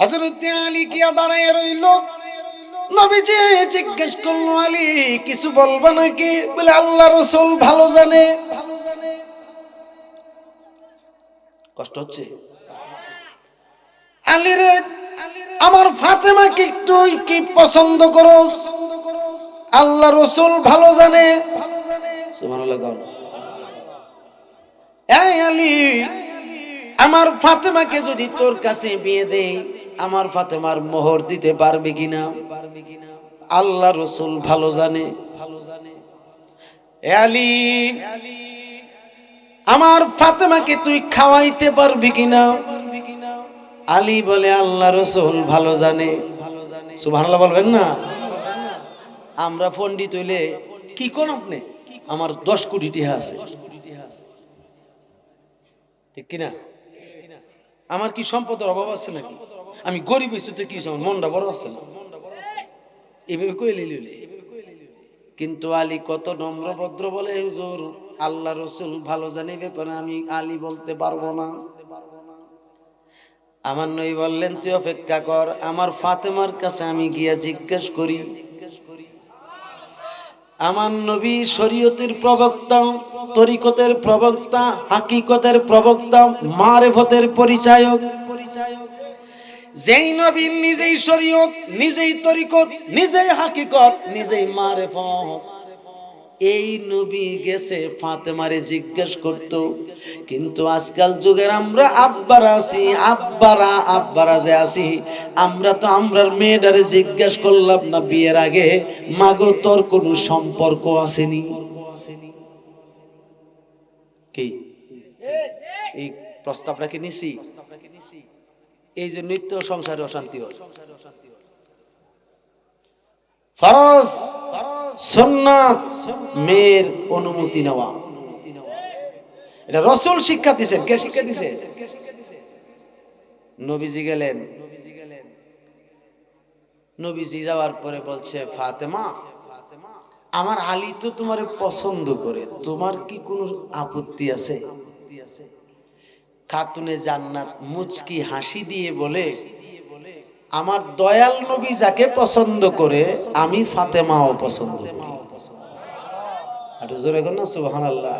হযরত আলী গিয়া দাঁড়ায় রইল। নবীজি জিজ্ঞেস করলো, আলী কিছু বলবা নাকি? বলে আল্লাহ রাসূল ভালো জানে। কষ্ট হচ্ছে? আলী রে, আমার ফাতেমাকে তুই কি পছন্দ করস? আল্লাহ রাসূল ভালো জানে। সুবহানাল্লাহ। এই আলী, আমার ফাতেমাকে যদি তোর কাছে বিয়ে দেই, আমার ফাতেমার মোহর দিতে পারবে কিনা? আল্লাহ রাসূল ভালো জানে। এ আলী, আমার ফাতেমাকে তুই খাওয়াইতে পারবি কিনা? আলী বলে আল্লাহ রাসূল ভালো জানে। সুবহানাল্লাহ বলবেন না? আমরা পণ্ডিত হইলে কি কোন আপনি, আমার 10 কোটি টাকা আছে, ঠিক কিনা? আমার কি সম্পদের অভাব আছে নাকি? আমি গরিব হইছি তো কি, আমার মনটা বড় আছে না? এভাবে কইলে লিলে। কিন্তু আলী কত নম্র ভদ্র বলে, হুজুর আল্লাহ রাসূল ভালো জানে ব্যাপারে আমি আলী বলতে পারবো না। আমার নবী বললেন, তুই অপেক্ষা কর, আমার ফাতেমার কাছে আমি গিয়া জিজ্ঞেস করি। আমার নবী শরীয়তের প্রবক্তা, তরিকতের প্রবক্তা, হাকিকতের প্রবক্তা, মারেফতের পরিচায়ক। যেই নবী নিজেই শরীয়ত, নিজেই তরিকত, নিজেই হাকিকত, নিজেই মারেফত, এই নবী গেছে ফাতেমারে জিজ্ঞেস করত। কিন্তু আজকাল যুগের আমরা আব্বারা আছি, আব্বারা যে আছি, আমরা তো আমরার মেয়েটারে জিজ্ঞেস করলাম না বিয়ের আগে, মাগো তোর কোনো সম্পর্ক আসেনি কি? এই প্রস্তাবটা কি নিছি? এই যে নিত্য সংসারে অশান্তি হয়। ফরজ সুন্নাত মেয়ের অনুমতি নেওয়া, এটা রাসূল শিক্ষা দিয়েছেন। কে শিক্ষা দিয়েছে? নবীজি গেলেন। নবীজি যাওয়ার পরে বলছে, ফাতেমা, আমার আলী তো তোমারে পছন্দ করে, তোমার কি কোনো আপত্তি আছে? খাতুনে জান্নাত মুচকি হাসি দিয়ে বলে, আমার দয়াল নবী যাকে পছন্দ করে আমি ফাতেমাও পছন্দ করি। আর হুজুর এখন না সুবহানাল্লাহ।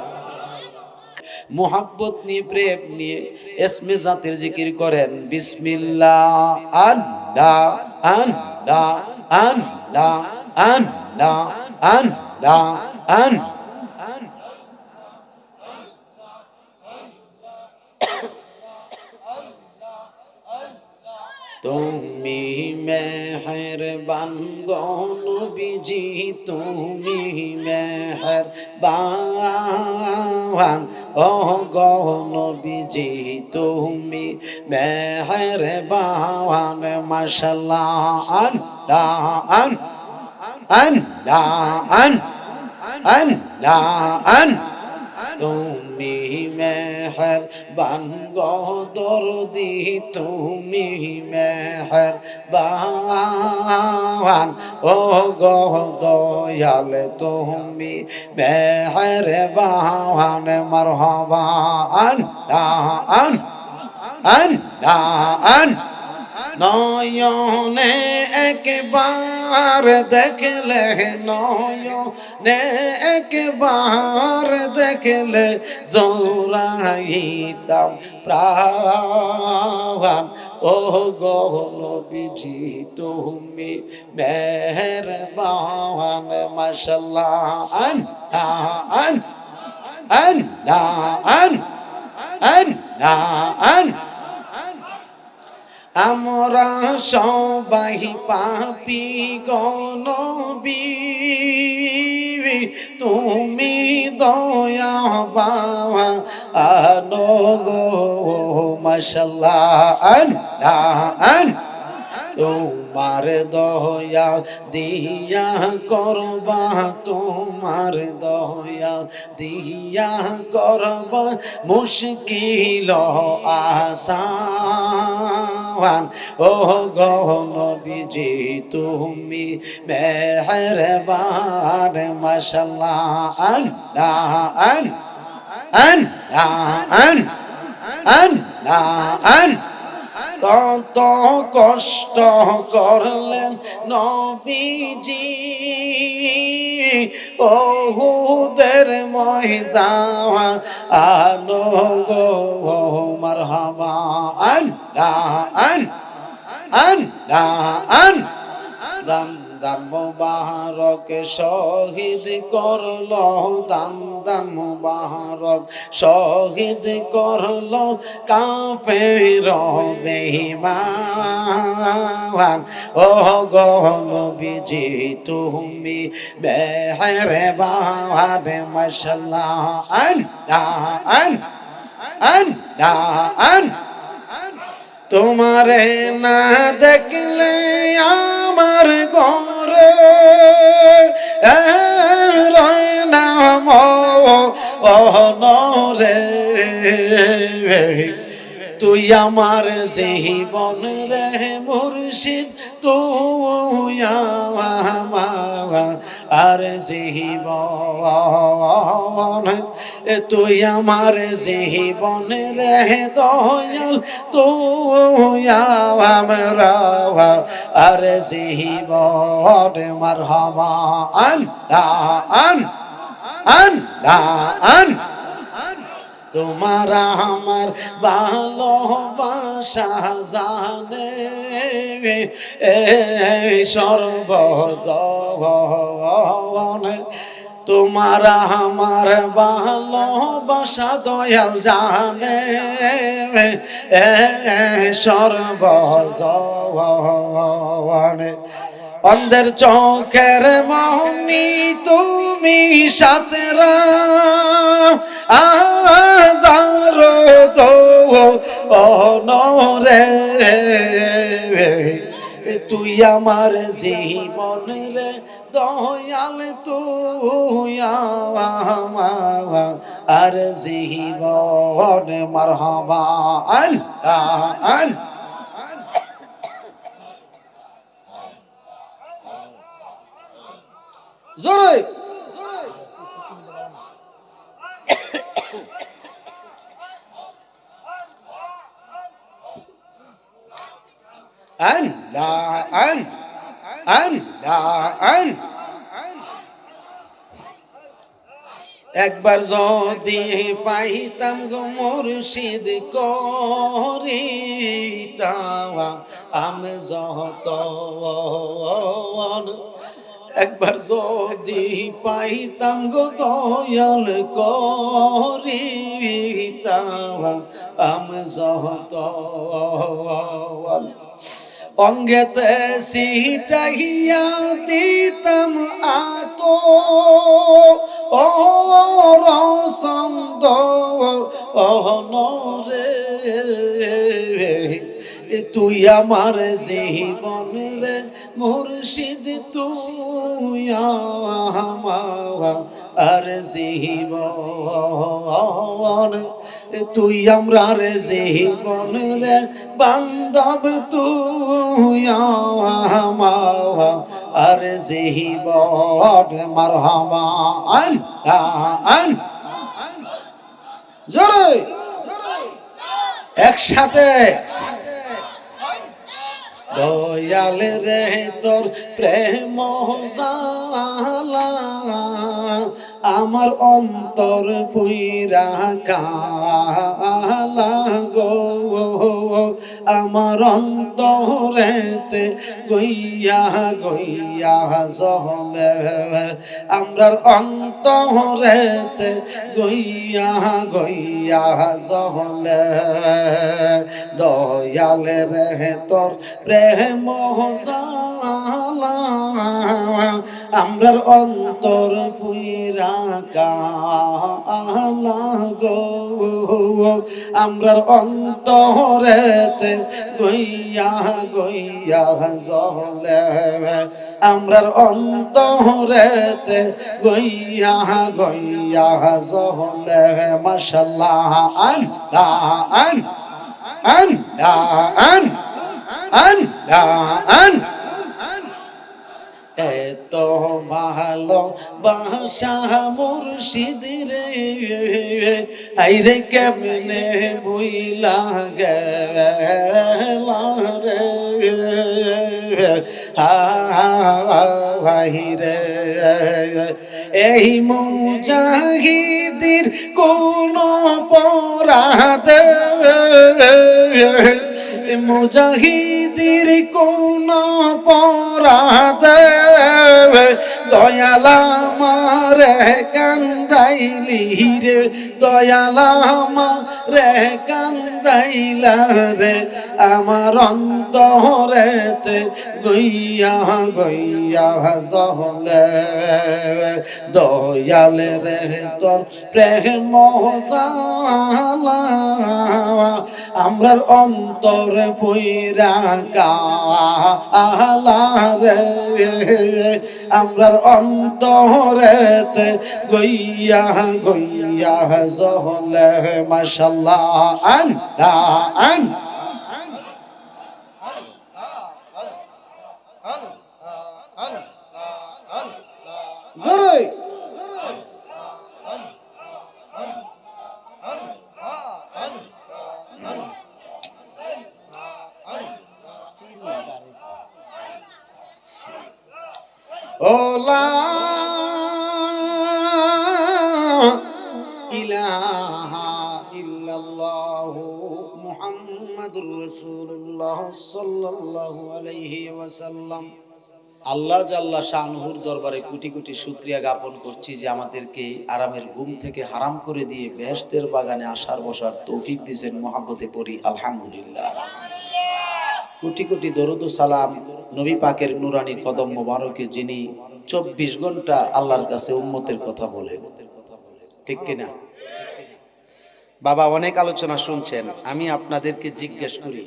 মোহাব্বত নিয়ে, প্রেম নিয়ে ইসমে জাতের জিকির করেন, বিসমিল্লাহ আল্লাহ আল্লাহ আল্লাহ আল্লাহ আল্লাহ আল্লাহ। তুমি মেহেরবান গো নবীজি, তুমি মেহেরবান ও গো নবীজি, তুমি মেহেরবান। মাশাআল্লাহ আল্লাহ আল্লাহ আল্লাহ। তুমি মেহেরবান গো দরদি, তুমি মেহেরবান ও গো দয়াল, তুমি মেহেরবান। মারহাবা আল্লাহ আল্লাহ। নয়নে একবার দেখলে, নয়নে একবার দেখলে জোড়াইতাম প্রাণ। ও গো নবীজি, তুমি মেহেরবান। মাশাআল্লাহ আল্লাহ আল্লাহ আল্লাহ। আমরা সবাই পাপী গো নবী, তুমি দয়াবান গো। মাশাআল্লাহ আল্লাহ। তোমার দয়া দিয়া করবা, তোমার দয়া দিয়া করবা মুশকিল আসান। ও গো নবীজি, তুমি মেহেরবান। মাশাআল্লাহ আল্লাহ আল্লাহ আল্লাহ। কত কষ্ট করলেন নবীজি ওহুদের ময়দান আনো গো মারহাবা আন দান দান মুবারক শহীদ করলো দান দান মুবারক শহীদ করলো কাফের বেঈমান ও গো নবীজি তুমি মেহেরবান মাশাআল্লাহ আন তোমারে না দেখলে আমার ঘরে রয় না মনরে তুই আমার জীবন রে মুর্শিদ তুই আর জীবন তুই আমার জীবন রে দয়াল তুই আমরা আর জীবন মারহাবা আন তোমার আমার ভালোবাসা জানে সর্বজন তোমার আমার ভালোবাসা দয়াল জানে সর্বজন অন্ধের চোখের মনি তুমি সাতরা আজারো তো অনরে তুই আমার জীবন রে দয়াল তুই আর জীবন মারহাবা আন জোরে একবার যদি পাইতাম গো মুর্শিদ করিতাম আমি যত একবার যদি পাইতাম গো দয়াল করিতাম আমি যত অঙ্গেতে সিটাইয়া দিতাম আতো ও রসন্দ অনরে তুই আমার জীবন রে মুর্শিদ তুই আর জীবন তুই আমরার জীবন রে বান্ধব তুই আর জীবন মারহাবা আন জোরে একসাথে দয়াল রে তোর প্রেম জালা আমার অন্তর পুইরা কালা গো আমার অন্তরেতে গইয়া গইয়া জলে আমরার অন্তরেতে গইয়া গইয়া জলে দয়াল রে তোর প্রেম জালা আমরার অন্তর পুইরা কালা গো আমরার অন্তরেতে গইয়া গইয়া জলে আমরার অন্তরেতে গইয়া গইয়া জলে মাশাআল্লাহ আন এত ভালো বাসা মুর্শিদ রে, আইরে কেমনে বুইলা গেলা রে, হাইরে এই মুজাহিদের কোন পরাধে, মুজাহিদের কোন পরাধে দয়ালা মারে কান্দাইলি রে, দয়ালা মারে কান্দাইলা রে, আমার অন্তরেতে গইয়া গইয়া জহলে, দয়াল রে তোর প্রেম জালা আমরার অন্তর পইরা কালা রে, আমরার অন্তরেতে গইয়া গইয়া জহলে। মাশাআল্লাহ আন জোরে ওলা ইলাহা ইল্লাল্লাহু মুহাম্মাদুর রাসূলুল্লাহ সাল্লাল্লাহু আলাইহি ওয়াসাল্লাম। আল্লাহ জাল্লা শানহুর দরবারে কোটি কোটি শুকরিয়া জ্ঞাপন করছি যে আমাদেরকে আরামের ঘুম থেকে হারাম করে দিয়ে বেহেশতের বাগানে আসার বসার তৌফিক দিয়েছেন। মহব্বতে পড়ি আলহামদুলিল্লাহ। কোটি কোটি দরুদ ও সালাম নবী পাকের নুরানি কদম মোবারকে, যিনি 24 ঘন্টা আল্লাহর কাছে উম্মতের কথা বলেন, ঠিক কিনা? বাবা অনেক আলোচনা শুনছেন, আমি আপনাদেরকে জিজ্ঞেস করি,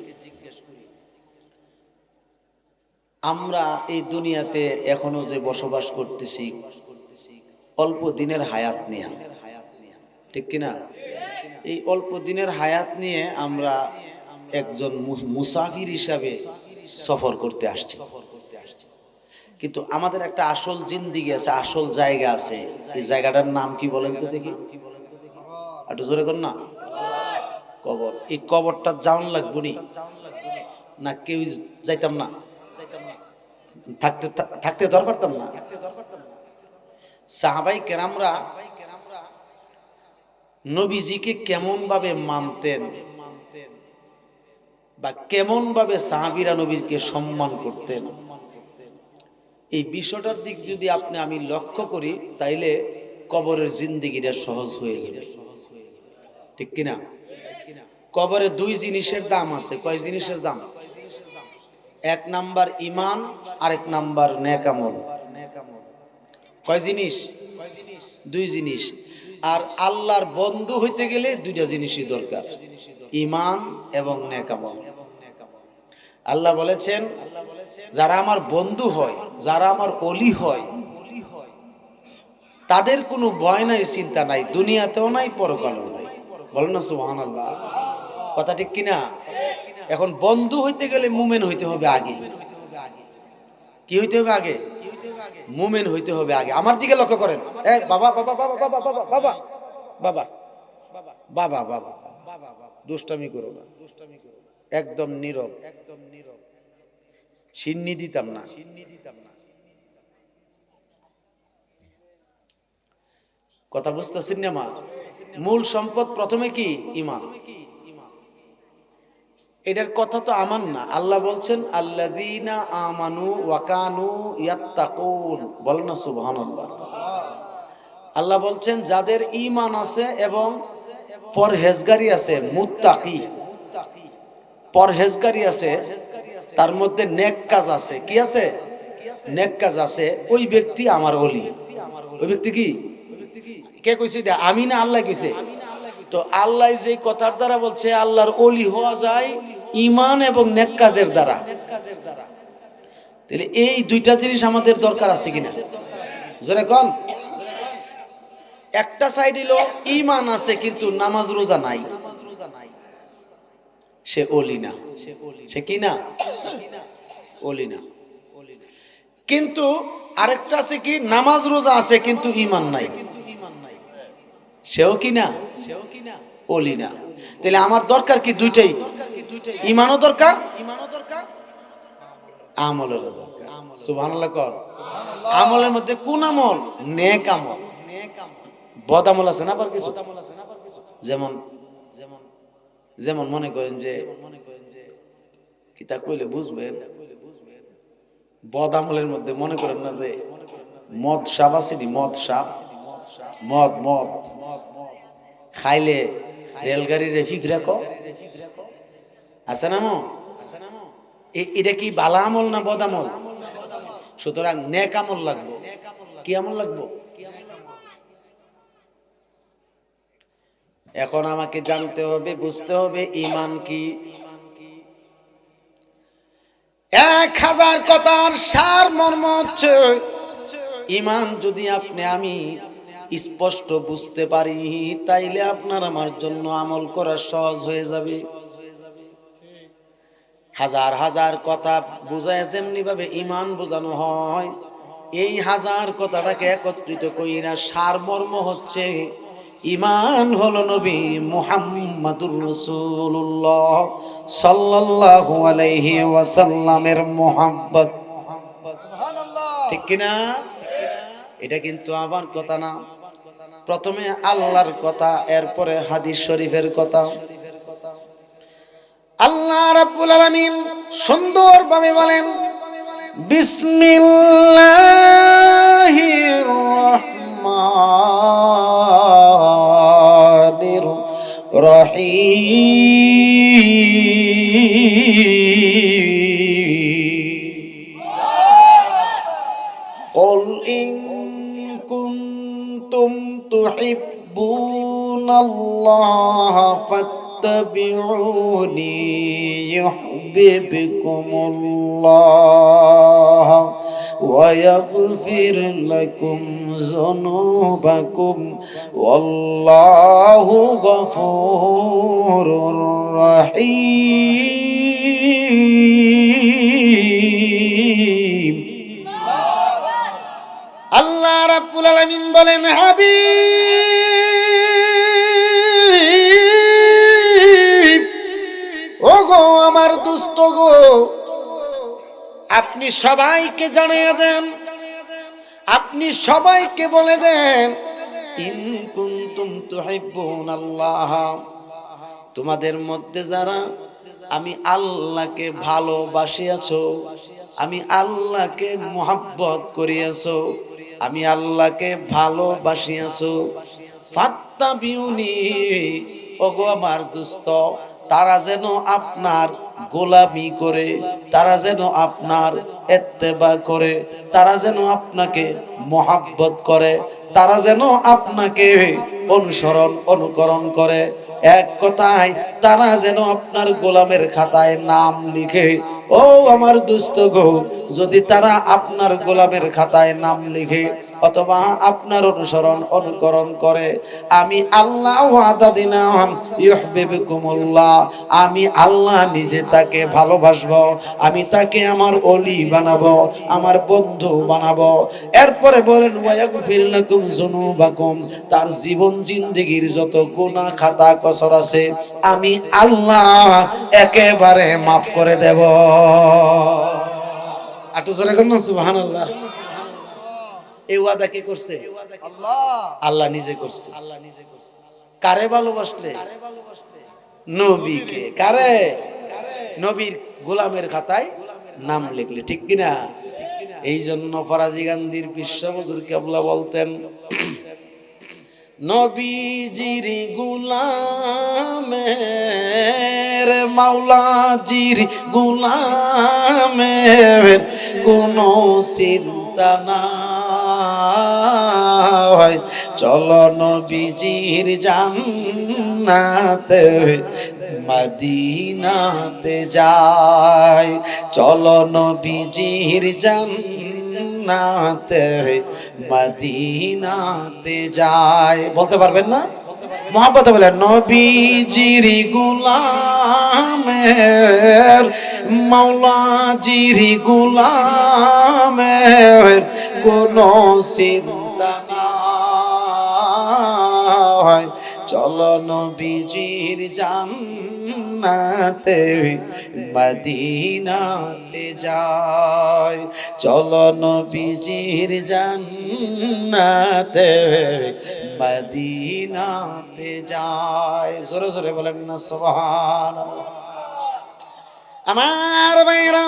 আমরা এই দুনিয়াতে এখনো যে বসবাস করতেছি অল্প দিনের হায়াত নিয়ে, ঠিক কিনা? এই অল্প দিনের হায়াত নিয়ে আমরা একজন মুসাফির হিসাবে সফর করতে আসছি, কিন্তু আমাদের একটা আসল জিন্দিগি আছে, আসল জায়গা আছে। এই জায়গাটার নাম কি বলেন তো দেখি, একটু জোরে কর না। কবর। এই কবরটা জাউন লাগবো নি না কেউ যাইতাম না, থাকতে থাকতে দরকার পারতাম না। সাহাবাই কেরামরা নবীজিকে কেমন ভাবে মানতেন বা কেমন ভাবে সাহাবীরা নবীকে সম্মান করতেন, এই বিষয়টার দিক যদি আমি লক্ষ্য করি তাইলে কবরের জিন্দেগিটা সহজ হয়ে যাবে, ঠিক কিনা? কবরে দুই জিনিসের দাম আছে। কয় জিনিসের দাম? এক নাম্বার ঈমান, আরেক নাম্বার নেক আমল। কয় জিনিস? দুই জিনিস। আর আল্লাহর বন্ধু হইতে গেলে দুইটা জিনিসই দরকার, ঈমান এবং নেক আমল। আল্লাহ বলেছেন, যারা আমার বন্ধু হয়, যারা আমার ওলি হয়, তাদের কোনো ভয় নাই, চিন্তা নাই, দুনিয়াতেও নাই, পরকালেও নাই। বলেন না সুবহানাল্লাহ? কথা ঠিক কিনা? এখন বন্ধু হইতে গেলে মুমিন হইতে হবে আগে। কি হইতে হবে আগে? মুমিন হইতে হবে আগে। আমার দিকে লক্ষ্য করেন। বাবা বাবা বাবা বাবা বাবা বাবা বাবা বাবা বাবা বাবা, দুষ্টামি করো না, একদম নীরব, একদম নীরব, সিন্নি দিতাম না। কথা বুঝতেছেন না মা? মূল সম্পদ প্রথমে কি? ঈমান। এটার কথা তো আমার না, আল্লাহ বলছেন আল্লাযীনা আমানু ওয়া কানু ইয়াত্তাকুন। বলেন না সুবহানাল্লাহ? আল্লাহ বলছেন যাদের ঈমান আছে এবং পরহেজগারি আছে, মুত্তাকি, পরহেজগারি আছে, তার মধ্যে নেক কাজ আছে। কি আছে? নেক কাজ আছে, ওই ব্যক্তি আমার ওলি। ওই ব্যক্তি কি? কে কইছে এটা? আমি না আল্লাহ কইছে? তো আল্লাহ যে কথার দ্বারা বলছে আল্লাহর ওলি হওয়া যায় ঈমান এবং নেক কাজের দ্বারা। তাহলে এই দুইটা জিনিস আমাদের দরকার আছে কিনা? জোরে কোন? একটা সাইড হলো ঈমান আছে কিন্তু নামাজ রোজা নাই, সে ওলি না। সে কি না? ওলি না। কিন্তু আরেকটা আছে কি, নামাজ রোজা আছে কিন্তু ঈমান নাই, সেও কি না, ওলি না। তাহলে আমার দরকার কি দুইটাই, ঈমানও দরকার, আমলেরও দরকার। সুবহানাল্লাহ কর। আমলের মধ্যে কোন আমল? নেক আমল। বদ আমল আছে না আবার কিছু, যেমন যেমন মনে করেন যে কিতা কইলে বুঝবেন, বদ আমলের মধ্যে মনে করেন না যে মদ সাপ আসেনি, মদ সাপ, মদ মদ খাইলে রেলগাড়ির রেফিক রাখো আছে না, এটা কি বালা আমল না বদ আমল? সুতরাং নেক আমল লাগবো। কি আমল লাগবো? এখন আমাকে জানতে হবে, বুঝতে হবে ঈমান কি। 1000 কথার সার মর্ম হচ্ছে ঈমান যদি আমি স্পষ্ট বুঝতে পারি, তাইলে আপনার আমার জন্য আমল করা সহজ হয়ে যাবে। হাজার হাজার কথা বুঝায় যেমনি ভাবে ঈমান বোঝানো হয়, এই 1000 কথাটাকে একত্রিত কইরা সার মর্ম হচ্ছে ঈমান হলো নবী মুহাম্মাদুর রাসূলুল্লাহ সাল্লাল্লাহু আলাইহি ওয়াসাল্লামের মুহাব্বত। ঠিক কি না? এটা কিন্তু আমার কথা না, প্রথমে আল্লাহর কথা, এরপরে হাদিস শরীফের কথা। আল্লাহ রাব্বুল আলামিন সুন্দরভাবে বলেন, বিসমিল্লাহির রহমানির রহিম। কুল ইন কুনতুম তুহিব্বুনাল্লাহ ফাত্তাবিউনি ইউহিব্বুকুমুল্লাহ ওয়া ইয়াগফির লাকুম যুনুবাকুম ওয়াল্লাহু গফুরুর রহিম। আল্লাহ রাব্বুল আলামিন বলেন, হাবিব ওগো আমার দোস্ত গো, আপনি সবাইকে জানিয়ে দেন, আপনি সবাইকে বলে দেন, ইন কুনতুম তুহিব্বুনাল্লাহ, তোমাদের মধ্যে যারা আমি আল্লাহকে ভালোবাসিয়াছো, আমি আল্লাহকে মুহাব্বত করিয়াছো, আমি আল্লাহকে ভালোবাসিয়াছো, ফাত্তাবিউনি ওগো আমার দোস্ত, তারা যেন আপনার গোলামি করে, তারা যেন আপনার ইত্তেবা করে, তারা যেন আপনাকে মুহাব্বত করে, তারা যেন আপনাকে অনুসরণ অনুকরণ করে। এক কথায় তারা যেন আপনার গোলামের খাতায় নাম লিখে। ও আমার দোস্ত গো, যদি তারা আপনার গোলামের খাতায় নাম লিখে অথবা আপনার অনুসরণ অনুকরণ করে, আমি আল্লাহ ওয়াদা দিলাম ইউহিব্বুকুমুল্লাহ, আমি আল্লাহ নিজে তাকে ভালোবাসবো, আমি তাকে আমার ওলি বানাবো, আমার বন্ধু বানাবো। এরপরে বলেন ওয়া ইয়াগফির লাকুম যুনুবাকুম, তার জীবন জিন্দেগির যত গুনাহ খাতা কসর আছে আমি আল্লাহ একেবারে মাফ করে দেব। আটু জোরে কোন সুবহানাল্লাহ। এই ওয়াদা কে করছে? আল্লাহ, আল্লাহ নিজে করছে। কারে ভালোবাসলে? নবীকে। কারে? নবীর গোলামের খাতায় নাম লিখলে। ঠিক কিনা? এই জন্য ফরাজি গান্ধীর বিশ্ব হুজুর কেবলা বলতেন, নবীজির গোলামের মাওলাজির গোলামের কোনো চিন্তা নাই, চলো নবীজির জান্নাতে মদিনাতে যাই, চলো নবীজির জান্নাতে মদিনাতে যাই। বলতে পারবেন না? মহব্বতে বলেন নবীজির গোলামের মাওলাজির গোলামের কোনো চিন্তা নাই, চলো নবীজির জান্নাতে মদিনাতে যাই, চলো নবীজির জান্নাতে মদিনাতে যাই। জোরে জোরে বলেন না সুবহানাল্লাহ। আমার ভাইরা,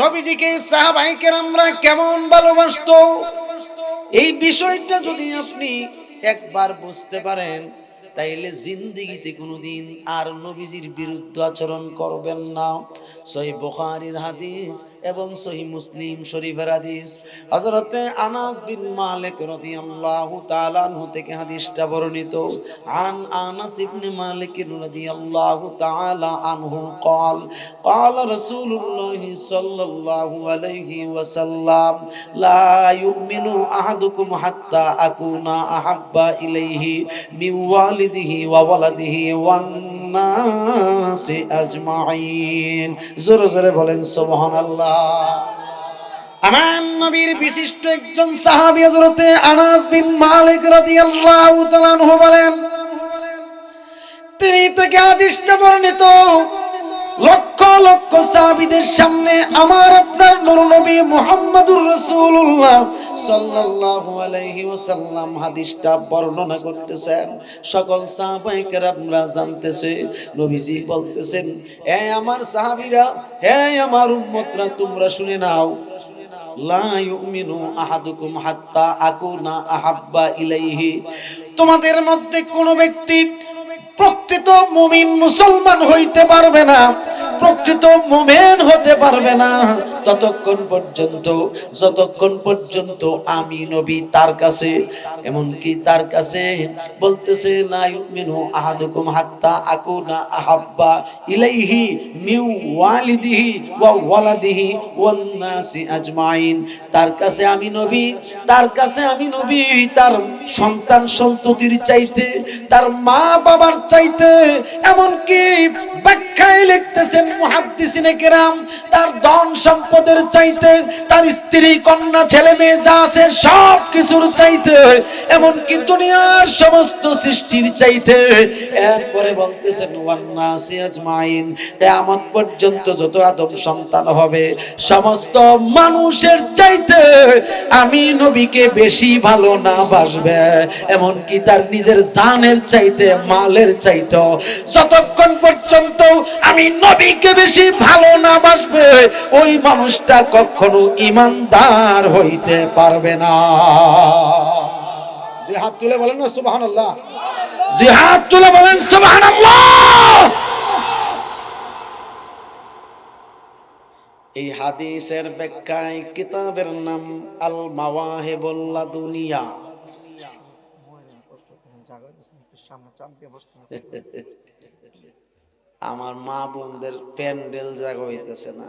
নবীজিকে সাহাবায়ে কেরামরা কেমন ভালোবাসতো, এই বিষয়টা যদি আপনি একবার বুঝতে পারেন তাইলে জিন্দেগিতে কোনোদিন আর নবীজির বিরুদ্ধে আচরণ করবেন না। সহিহ বুখারীর হাদিস এবং সহিহ মুসলিম শরীফের হাদিস, হযরতে আনাস বিন মালিক রাদিয়াল্লাহু তাআলা আনহু থেকে হাদিসটা বর্ণিত। আন আনাস ইবনে মালিক রাদিয়াল্লাহু তাআলা আনহু قال قال رسول الله صلى الله عليه وسلم لا يؤمن احدكم حتى اكون احب اليه من والده وولده والناس اجمعين। জোরে জোরে বলেন সুবহানাল্লাহ। আমার নবীর বিশিষ্ট একজন সাহাবী হযরতে আনাস বিন মালিক রাদিয়াল্লাহু তাআলা আনহু বলেন, তিনি থেকে হাদিসটা বর্ণিত, লক্ষ লক্ষ সাহাবীদের সামনে আমার আপনার নূর নবী মুহাম্মদুর রাসূলুল্লাহ সাল্লাল্লাহু আলাইহি ওয়াসাল্লাম হাদিসটা বর্ণনা করতেছেন। সকল সাহাবায়ে কেরামরা জানতেছে, নবীজি বলতেছেন, হে আমার সাহাবীরা, হে আমার উম্মতরা, তোমরা শুনে নাও, লা ইউমিনু আহাদুকুম হাত্তা আকুনা আহাব্বা ইলাইহি, তোমাদের মধ্যে কোনো ব্যক্তি প্রকৃত মুমিন মুসলমান হইতে পারবে না, প্রকৃত মুমিন হতে পারবে না যতক্ষণ পর্যন্ত আমি নবী তার কাছে, এমনকি তার কাছে বলতেছে লা ইউমিনু আহাদুকুম হাত্তা আকুনা আহাব্বা ইলাইহি মিন ওয়ালিদিহি ওয়া ওয়ালাদিহি ওয়ান নাসি আজমাইন, তার কাছে আমি নবী, তার কাছে আমি নবী তার সন্তান সন্ততির চাইতে, তার মা বাবার চাইতে, এমনকি ব্যাখ্যায় লিখতেছেন মুহাদ্দিসিনে কেরাম, তার ধন সম্পদের চাইতে, তার স্ত্রী কন্যা ছেলে মেয়ে যা আছে সব কিছুর চাইতে, এমনকি দুনিয়ার সমস্ত সৃষ্টির চাইতে। এরপরে বলতেছেন ওয়ান নাসি আজমাইন, কিয়ামত পর্যন্ত যত আদম সন্তান হবে সমস্ত মানুষের চাইতে আমি নবীকে বেশি ভালো না বাসবে, এমনকি তার নিজের জানের চাইতে, মালের চাইতে, যতক্ষণ পর্যন্ত আমি নবীকে বেশি ভালো না বাসবে ওই মানুষটা কখনো ঈমানদার হইতে পারবে না। দুই হাত তুলে বলেন না সুবহানাল্লাহ, দুই হাত তুলে বলেন সুবহানাল্লাহ। এই হাদিসের ব্যাখ্যায় কিতাবের নাম আল মাওয়াহিবুল লাদুনিয়া। আমার মা বোনদের প্যান্ডেল জাগা হইতেছে না,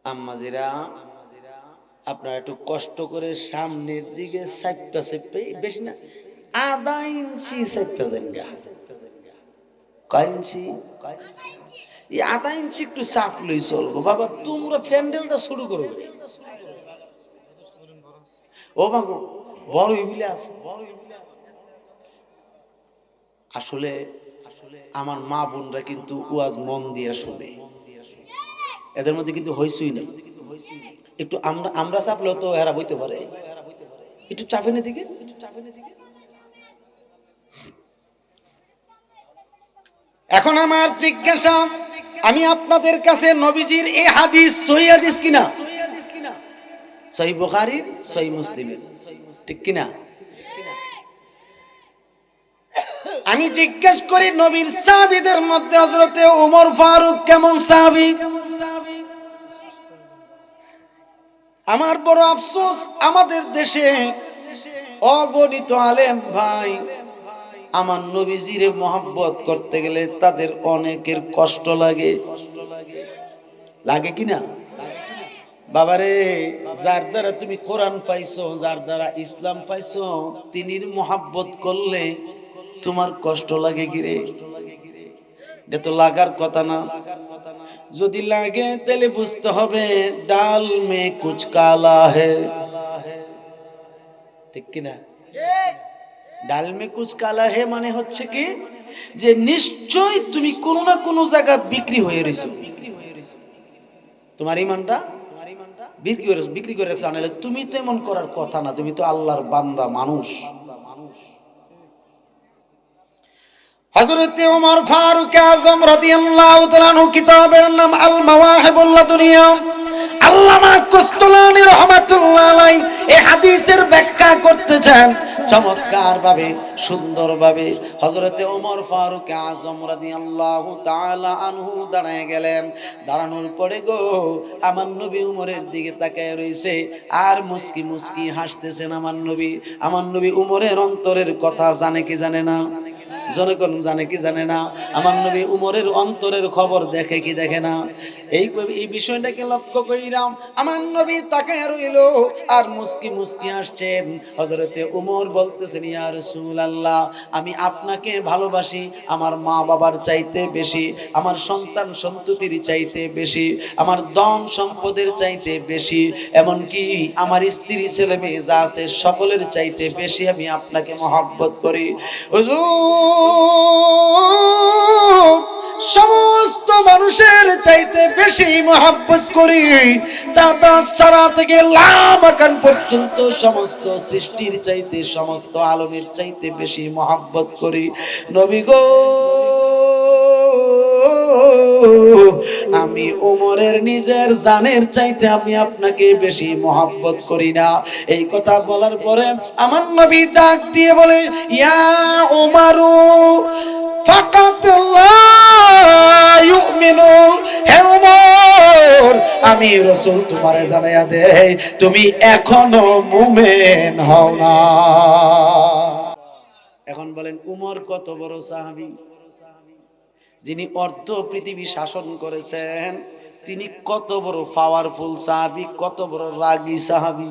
আম্মাজিরা আপনারা একটু কষ্ট করে সামনের দিকে সাইডটা চেপে, বেশি না আধা ইঞ্চি সাইডটা জানগা, কয় ইঞ্চি, এই আধা ইঞ্চি একটু চাপ লই চলবো বাবা, তোমরা প্যান্ডেলটা শুরু করো। ও বাবু বড় ইবিলে আছে, আসলে আমার মা বোনরা কিন্তু ওয়াজ মন দিয়ে শুনে, এদের মধ্যে কিন্তু হইছই না, একটু আমরা চাপলেও তো এরা বইতে পারে, একটু চাপেনের দিকে, এখন আমার জিজ্ঞাসা, আমি আপনাদের কাছে নবীজির এই হাদিস সহিহ হাদিস কিনা, সহিহ বুখারীর সহিহ মুসলিমের, ঠিক কিনা? আমি জিজ্ঞেস করি নবীর সাহাবীদের মধ্যে হযরতে ওমর ফারুক কেমন সাহাবী? আমার বড় আফসোস, আমাদের দেশে অগণিত আলেম ভাই আমার নবীজিরে মহব্বত করতে গেলে তাদের অনেকের কষ্ট লাগে, লাগে কিনা? বাবারে, যার দ্বারা তুমি কোরআন পাইছো, যার দ্বারা ইসলাম পাইছো, তিনির মহব্বত করলে তোমার কষ্ট লাগে কিরে? এটা তো লাগার কথা না। যদি লাগে তাহলে বুঝতে হবে ডাল মে কুছ কালা হে, ঠিক কিনা? ডাল মে কুছ কালা হে মানে হচ্ছে কি, যে নিশ্চয় তুমি কোনো না কোনো জায়গা বিক্রি হয়ে রয়েছো, তোমার ইমানটা বিক্রি করে রাখছো। আনলে তুমি তো এমন করার কথা না, তুমি তো আল্লাহর বান্দা মানুষ। হযরত ওমর ফারুক আযম রাদিয়াল্লাহু তাআলা আনহু, কিতাবের নাম আল মাওয়াহিবুল লাদুনিয়া, আল্লামা কুস্তুলানী রাহমাতুল্লাহ আলাইহি এই হাদিসের ব্যাখ্যা করতেছেন চমৎকার ভাবে, সুন্দর ভাবে। হযরতে ওমর ফারুক আযম রাদিয়াল্লাহু তাআলা আনহু দাঁড়ায় গেলেন। দাঁড়ানোর পরে গো আমার নবী উমরের দিকে তাকায় রইছে আর মুস্কি মুস্কি হাসতেছেন আমার নবী। আমার নবী উমরের অন্তরের কথা জানে কি জানে না? জনগণ জানে কি জানে না? আমার নবী উমরের অন্তরের খবর দেখে কি দেখে না? এই বিষয়টাকে লক্ষ্য কইরাম আমার নবী তাকায় রইল আর মুস্কি মুস্কি আসছেন। হযরতে উমর বলতেছেন, ইয়া রাসূলুল্লাহ, আমি আপনাকে ভালোবাসি আমার মা বাবার চাইতে বেশি, আমার সন্তান সন্ততির চাইতে বেশি, আমার ধন সম্পদের চাইতে বেশি, এমনকি আমার স্ত্রী ছেলে মেয়ে যা আছে সকলের চাইতে বেশি আমি আপনাকে মহব্বত করি। হুজুর, সমস্ত মানুষের চাইতে বেশি মহব্বত করি, দাদা সারা থেকে লামাকান পর্যন্ত সমস্ত সৃষ্টির চাইতে, সমস্ত আলমের চাইতে বেশি মহব্বত করি। নবী গো, আমি ওমরের নিজের জানের চাইতে আমি আপনাকে বেশি মহব্বত করি না। এই কথা বলার পরে আমার নবী ডাক দিয়ে বলে, ইয়া ওমরু ফাকাত লা ইউমিনু, হে ওমর, আমি রাসূল তোমারে জানাইয়া দেই তুমি এখনো মুমিন হও না। এখন বলেন উমর কত বড় সাহাবী, যিনি অর্ধ পৃথিবী শাসন করেছেন, তিনি কত বড় পাওয়ারফুল সাহাবী, কত বড় রাগী সাহাবী।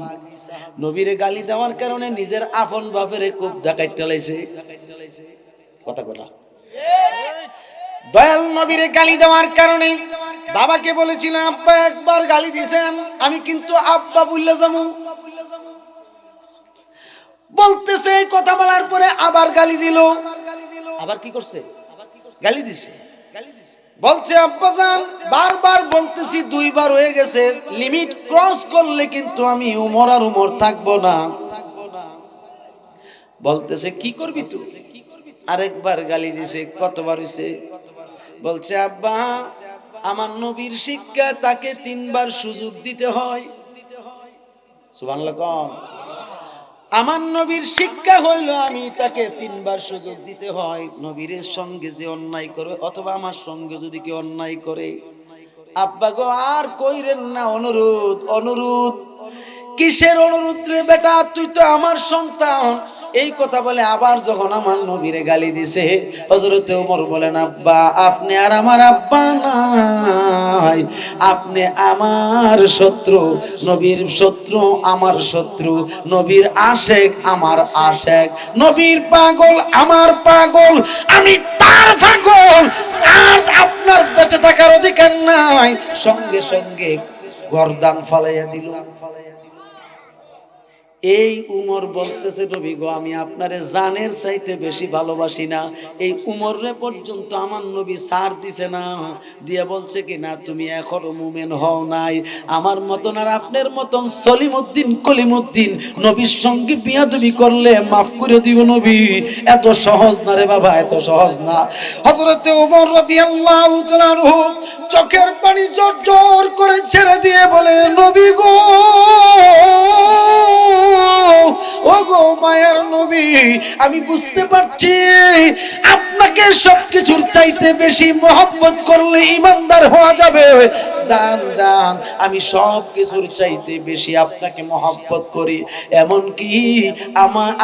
নবীরে গালি দেওয়ার কারণে নিজের আপন বাপের খুব ডাকাইতে লাইছে। কথা কথা দয়াল নবীরে গালি দেওয়ার কারণে বাবাকে বলেছিল, আব্বা একবার গালি দিয়েছেন, আমি কিন্তু আব্বা বললে যাবো। বলতেছে কথা বলার পরে আবার গালি দিল, আবার কি করছে? গালি দিছে। বলছে, আব্বাজান বারবার বলতেছি, দুইবার হয়ে গেছে, লিমিট ক্রস করলে কিন্তু আমি উমর আর উমর থাকবো না। বলতেছে, কি করবি তুই? আরেকবার গালি দিছে। কতবার হইছে? বলছে, আব্বা আমার নবীর শিক্ষা তাকে 3 বার সুযোগ দিতে হয়। সুবহানাল্লাহ কোন? আমার নবীর শিক্ষা হইল আমি তাকে 3 বার সুযোগ দিতে হয়। নবীর সঙ্গে যে অন্যায় করে অথবা আমার সঙ্গে যদি কেউ অন্যায় করে, আব্বা গো আর কইরেন না অনুরোধ। অনুরোধ কিসের অনুরোধ রে বেটা, তুই তো আমার সন্তান। এই কথা বলে আবার যখন আমার নবীরে গালি দিছে, হযরতে ওমর বলেন, আব্বা আপনি আর আমার আব্বা নাই, আপনি আমার শত্রু। নবীর শত্রু আমার শত্রু, নবীর আশেক আমার আশেক, নবীর পাগল আমার পাগল, আমি তার পাগল, আর আপনার বেঁচে থাকার অধিকার নাই। সঙ্গে সঙ্গে গর্দান ফালাইয়া দিল। এই উমর বলতেছে, নবী গো আমি আপনারে জানের চাইতে বেশি ভালোবাসি না। এই উমরে পর্যন্ত আমার নবী ছাড় দিছে না, দিয়া বলছে কি না, তুমি এখনো মুমিন হও নাই। আমার মতন আর আপনার মতন সলিমউদ্দিন কলিমউদ্দিন নবীর সঙ্গে বিয়াদবি করলে মাফ করে দিব নবী। এত সহজ না রে বাবা, এত সহজ না। হযরতে ওমর রাদিয়াল্লাহু তাআলা আনহু চোখের পানি জোর করে ছেড়ে দিয়ে বলে, নবী গো, ও গো মায়ের নবী, আমি বুঝতে পারছি আপনাকে সবকিছুর চাইতে বেশি মহব্বত করলে ইমানদার হওয়া যাবে। জান জান, আমি সব কিছুর চাইতে বেশি আপনাকে মহব্বত করি, এমনকি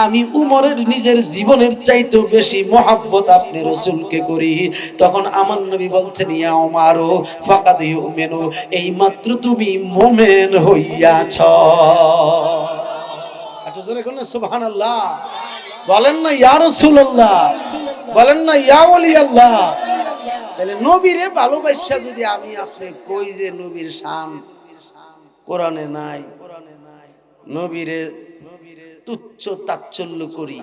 আমি উমরের নিজের জীবনের চাইতেও বেশি মহব্বত আপনি রাসূলকে করি। তখন আমার নবী বলছেন, ইয়া উমারু ফাকাদ ইউমিনু, এই মাত্র তুমি মুমিন হইয়াছ। একটু জোরে বলুন সুবহানাল্লাহ। বলেন না ইয়া রাসূলুল্লাহ, বলেন না ইয়া ওলি আল্লাহ। তাহলে নবীরে ভালোবাসা যদি আমি আপনি কই যে নবীর শান কোরআনে নাই, নবীরে তুচ্ছ তাচ্ছল্য করি,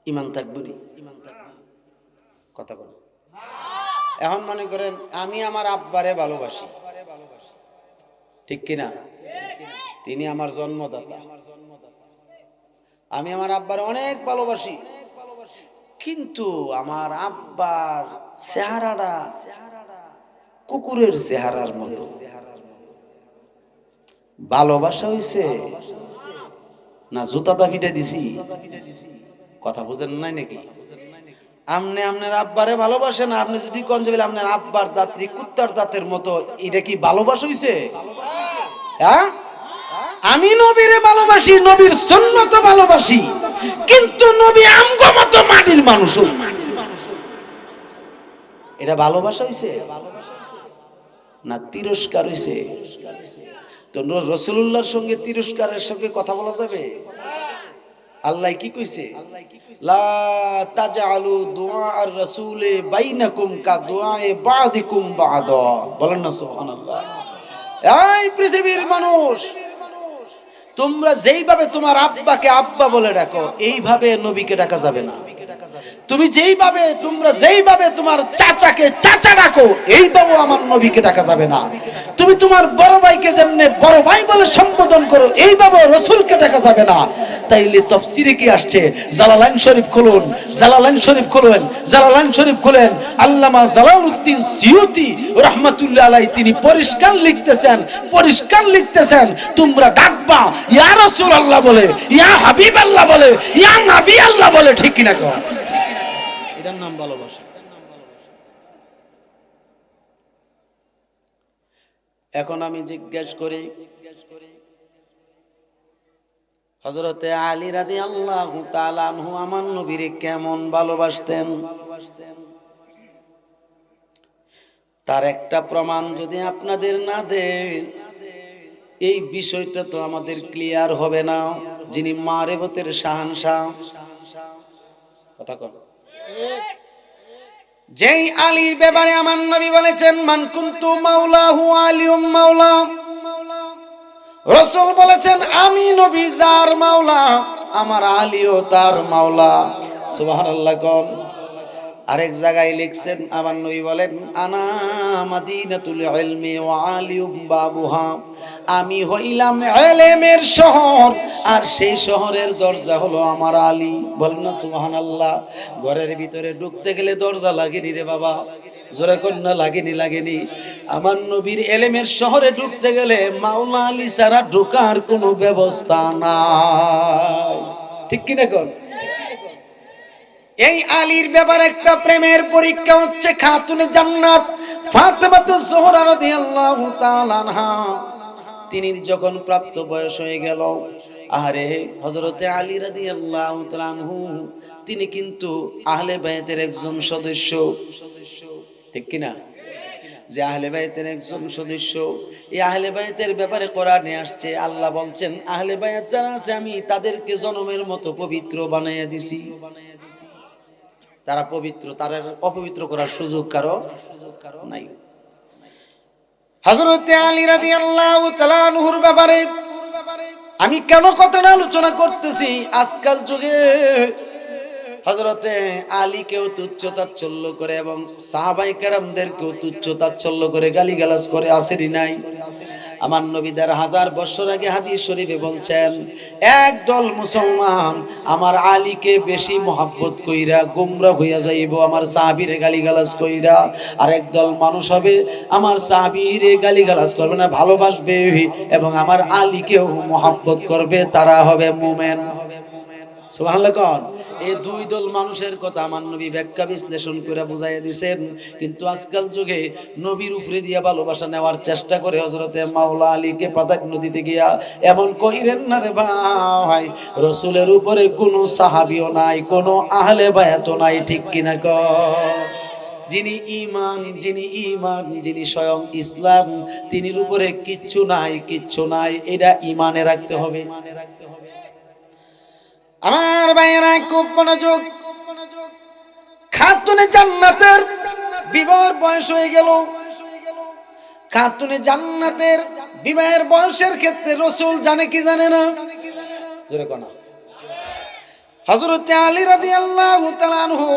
ইমান থাকবে নি? কথা বলেন। এখন মনে করেন আমি আমার আব্বারে ভালোবাসি, ঠিক কিনা? তিনি আমার জন্মদাতা, আমি আমার আব্বারে অনেক ভালোবাসি, কিন্তু আমার আব্বার চেহারাটা কুকুরের চেহারার মতো। ভালোবাসা হইছে না জুতাটা ফিটে দিছি? কথা বুঝেন নাই নাকি? আপনি আপনার আব্বারে ভালোবাসেন, আপনি যদি কোন যাবেন আপনার আব্বার দাঁতরি কুত্তার দাঁতের মতো, এটা কি ভালোবাসা হইছে? হ্যাঁ, আমি নবীরে ভালোবাসি, নবীর সুন্নত ভালোবাসি, কিন্তু নবী আমগো মতো মাটির মানুষ, এটা ভালোবাসা হইছে না তিরস্কার হইছে? তো রাসূলুল্লাহর সঙ্গে তিরস্কারের সঙ্গে কথা বলা যাবে? আল্লাহ কি কইছে? লা তাজআলু দুআআর রাসূলে বাইনাকুম কা দুআয়ে বাদিকুম বাদা। বলেন না সুবহানাল্লাহ। এই পৃথিবীর মানুষ, তোমরা যেইভাবে তোমার আব্বাকে আব্বা বলে ডাকো, এইভাবে নবীকে ডাকা যাবে না। তুমি যেইভাবে তোমার চাচাকে চাচা ডাকো, এইভাবে আমার নবীকে ডাকা যাবে না। তুমি তোমার বড় ভাইকে যেমনে বড় ভাই বলে সম্বোধন করো, এইভাবে রাসূলকে ডাকা যাবে না। তাইলে তাফসীরে কি আসছে? জালালাইন শরীফ খুলুন, জালালাইন শরীফ খুলুন, জালালাইন শরীফ খুলেন। আল্লামা জালালউদ্দিন সিয়ুতি রাহমাতুল্লাহ আলাইহি তিনি পরিষ্কার লিখতেছেন, তোমরা ডাকবা ইয়া রাসূলুল্লাহ বলে, ইয়া হাবিবাল্লাহ বলে, ইয়া নবী আল্লাহ বলে, ঠিক কিনা কও? এটার নাম ভালোবাসা। এখন আমি জিজ্ঞেস করি, হযরতে আলী রাদিয়াল্লাহু তাআলা আনহু আমার নবীরে কেমন ভালোবাসতেন? তার একটা প্রমাণ যদি আপনাদের না দেয়, এই বিষয়টা তো আমাদের ক্লিয়ার হবে না। যিনি মারিফতের শাহানশাহ, কথা কন, যেই আলীর ব্যাপারে আমার নবী বলেছেন মান কুনতু মাওলাহু আলিউম মাওলা, রাসূল বলেছেন আমি নবী যার মাওলা, আমার আলীও তার মাওলা। সুবহানাল্লাহ কোন। আরেক জায়গায় লিখছেন আমার নবী বলেন আনা মাদিনাতুল ইলমি ওয়া আলিউম বাবুহা, আমি হইলাম ইলমের শহর আর সেই শহরের দরজা হলো আমার আলী। বলেন না সুবহানাল্লাহ। ঘরের ভিতরে ঢুকতে গেলে দরজা লাগেনি রে বাবা, জোরে কন্যা লাগেনি। আমার নবীর ইলমের শহরে ঢুকতে গেলে মাওলা আলী ছাড়া ঢোকার কোনো ব্যবস্থা নাই, ঠিক কিনা কোন? এই আলীর ব্যাপারে একটা প্রেমের পরীক্ষা হচ্ছে খাতুনে জান্নাত ফাতেমাতুজ জোহরা রাদিয়াল্লাহু তাআলা আনহা। তিনি যখন প্রাপ্ত বয়স হয়ে গেল, আরে হযরতে আলী রাদিয়াল্লাহু তাআলা আনহু তিনি কিন্তু আহলে বাইতের একজন সদস্য, ঠিক কি না? যে আহলে বাইতের একজন সদস্য। এই আহলে বাইতের ব্যাপারে কোরআনে আসছে, আল্লাহ বলছেন আহলে বাইত যারা আছে আমি তাদেরকে জনমের মতো পবিত্র বানাইয়া দিছি। তারা পবিত্র, তারা অপবিত্র করার সুযোগ কারো নাই। হযরতে আলী রাদিয়াল্লাহু তাআলা আনহুর ব্যাপারে আমি কেন কথাটা আলোচনা করতেছি? আজকাল যুগে হযরতে আলীকেও তুচ্ছ তাচ্ছল্য করে এবং সাহাবায়ে কেরামদেরকেও তুচ্ছ তাচ্ছল্য করে গালিগালাজ করে, আসেনি নাই? আমার নবী ১৫০০ বছর আগে হাদিস শরীফে বলছেন একদল মুসলমান আমার আলীকে বেশি মহব্বত কইরা গোমরা হইয়া যাইব আমার সাহাবীরে গালিগালাজ কইরা, আর একদল মানুষ হবে আমার সাহাবীরে গালিগালাজ করবে না, ভালোবাসবে এবং আমার আলীকেও মহব্বত করবে, তারা হবে মুমিন। সুবহানাল্লাহ কোন। এই দুই দল মানুষের কথা আমার নবী ব্যাখ্যা বিশ্লেষণ করে বুঝাইয়া দিয়েছেন। কিন্তু আজকাল যুগে নবীর উপরে দিয়া ভালোবাসা নেওয়ার চেষ্টা করে হযরতে মাওলা আলীকে প্রাধান্য দিতে গিয়া এমন কইরেন না রে ভাই, রাসূলের উপরে কোনো সাহাবীও নাই, কোনো আহলে বায়াতও নাই, ঠিক কিনা কর? যিনি ঈমান, যিনি স্বয়ং ইসলাম, তিনির উপরে কিচ্ছু নাই, এটা ঈমানে রাখতে হবে। আমার ভাইয়েরা খুব মনোযোগ। খাতুনে জান্নাতের বিবাহের বয়স হয়ে গেল। খাতুনে জান্নাতের বিবাহের বয়সের ক্ষেত্রে রাসূল জানে কি জানে না? জোরে কোনা। হযরত আলী রাদিয়াল্লাহু তাআলা আনহু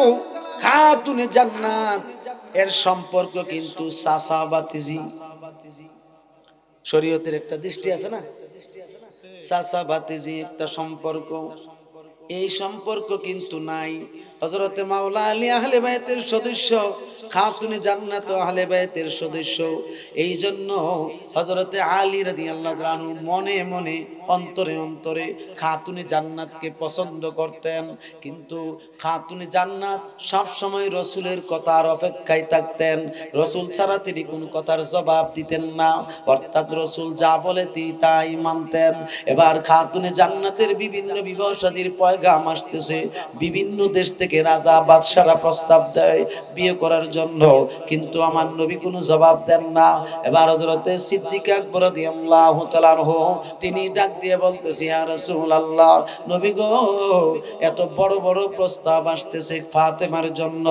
খাতুনে জান্নাত এর সম্পর্ক কিন্তু চাচা ভাতিজি। শরীয়তের একটা দৃষ্টি আছে না, চাচা ভাতিজি একটা সম্পর্ক। এই সম্পর্ক কিন্তু নাই। হযরতে মাওলা আলী আহলে বাইতের সদস্য, খাতুনে জান্নাত আহলে বাইতের সদস্য। এই জন্য হযরতে আলী রাদিয়াল্লাহু তাআলা আনহু মনে মনে অন্তরে অন্তরে খাতুনে জান্নাতকে পছন্দ করতেন। কিন্তু খাতুনে জান্নাত সব সময় রাসূলের কথার অপেক্ষায় থাকতেন। রাসূল ছাড়া তিনি কোনো কথার জবাব দিতেন না, অর্থাৎ রাসূল যা বলে তিনি তাই মানতেন। এবার খাতুনে জান্নাতের বিভিন্ন বিবাহ শাদীর পয়গাম আসতেছে। বিভিন্ন দেশ থেকে রাজা বাদশারা প্রস্তাব দেয় বিয়ে করার জন্য, কিন্তু আমার নবী কোনো জবাব দেন না। এবার হযরতে সিদ্দিক আকবর রাদিয়াল্লাহু তাআলা আনহু তিনি ডাক দিয়ে বলতেছে, ইয়া রাসূলুল্লাহ, নবী গো, এত বড় বড় প্রস্তাব আসতেছে ফাতেমার জন্য,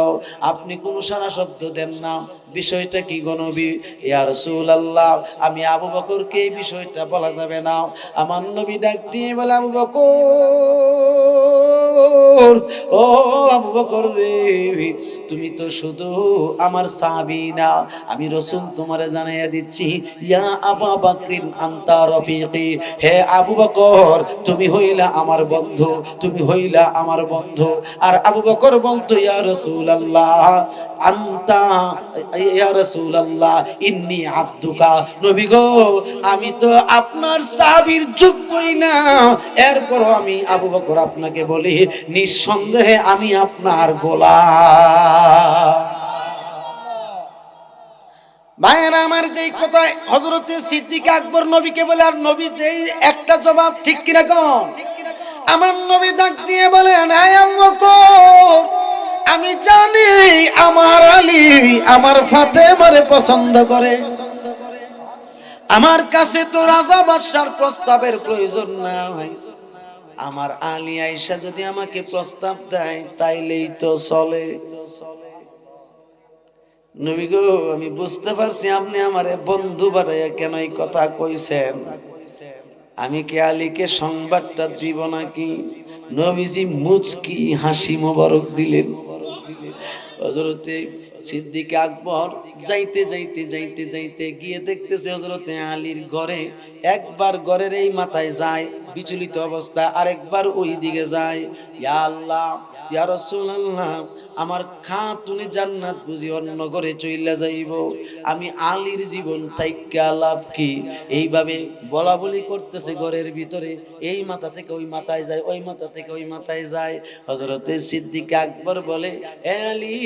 আপনি কোনো সারা শব্দ দেন না, বিষয়টা কি গো নবী? ইয়া রাসূলুল্লাহ, আমি আবু বকরকে এই বিষয়টা বলা যাবে না। আমার নবী ডাক দিয়ে বলে, আবু বকর, ও আবু বকর রে, তুমি তো শুধু আমার সাহাবী না, আমি রাসূল তোমারে জানাইয়া দিচ্ছি, ইয়া আবু বকরিন আনতা রফিকি, হে আবু বকর, তুমি হইলা আমার বন্ধু, তুমি হইলা আমার বন্ধু। আর আবু বকর বলতো, ইয়া রাসূলুল্লাহ আনতা, ইয়া রাসূলুল্লাহ ইন্নী আব্দুকা, নবী গো, আমি তো আপনার সাহাবীর যোগ্যই না, এরপরও আমি আবু বকর আপনাকে বলি, নিঃসন্দেহে আমি আপনার গোলাম। ভাইয়েরা আমার, যেই কথায় হযরতে সিদ্দিক আকবর নবীকে বলে, আর নবী যেই একটা জবাব, ঠিক কিনা কোন? আমার নবী ডাক দিয়ে বলেন, হে আবু বকর, আমি জানি আমার আলী আমার ফাতেমারে পছন্দ করে, আমার কাছে তো রাজা বাদশার প্রস্তাবের প্রয়োজন নাই, আমার আলী আয়েশা যদি আমাকে প্রস্তাব দেয় তাইলেই তো চলে। নবী গো, আমি বুঝতে পারছি আপনি আমারে বন্ধু বানাইয়া কেন এই কথা কইছেন, আমি কি আলীকে সংবাদটা দিব নাকি? নবীজি মুচকি হাসি মোবারক দিলেন। হযরতে সিদ্দিক আকবর যাইতে যাইতে যাইতে যাইতে গিয়ে দেখতেছে হযরতে আলীর ঘরে, একবার ঘরের এই মাথায় যায় বিচলিত অবস্থা, আরেকবার ওই দিকে যায়। ইয়া আল্লাহ, ইয়া রাসূলুল্লাহ, আমার খাতুনে জান্নাত বুঝি অন্য ঘরে চইলা যাইব, আমি আলীর জীবন থাইকা লাভ কি? এইভাবে বলা বলি করতেছে ঘরের ভিতরে, এই মাথা থেকে ওই মাথায় যায়, ওই মাথা থেকে ওই মাথায় যায়। হযরতে সিদ্দিক আকবর বলে, এ আলী,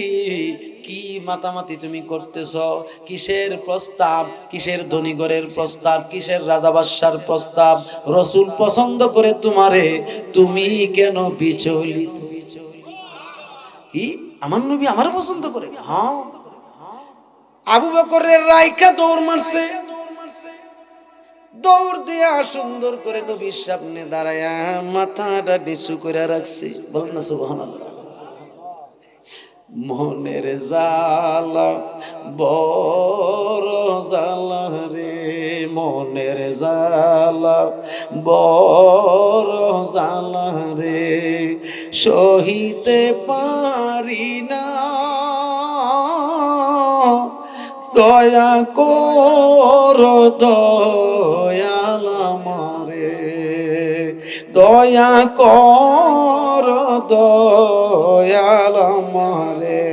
কি মাতামাতি তুমি করতেছ? কিসের প্রস্তাব? কিসের ধনী ঘরের প্রস্তাব? কিসের রাজা বাদশার প্রস্তাব? রাসূল পছন্দ করে তোমারে, তুমি কেন বিচলিত? কি আমার নবী আমার পছন্দ করে? হ্যাঁ। আবু বকরের রাইখা দৌড় মারছে, দৌড় দিয়া সুন্দর করে নবীর সামনে দাঁড়ায়া মাথাটা নিচু করে রাখছে। বল না সুবহানাল্লাহ। মনের জালা বড় জালা রে, মনের জালা বড় জালা রে, সহিতে পারি না, দয়া কর দয়াল আমারে, দয়া কর দয়াল আমারে,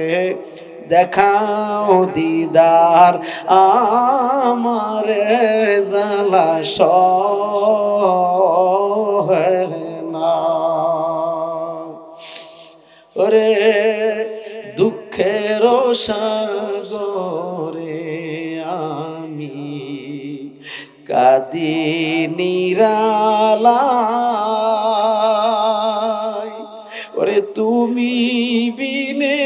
দেখাও দিদার আমারে, জালা সহে না। ওরে দুঃখের সাগরে আমি কাঁদি নিরালায়, ওরে তুমি বিনে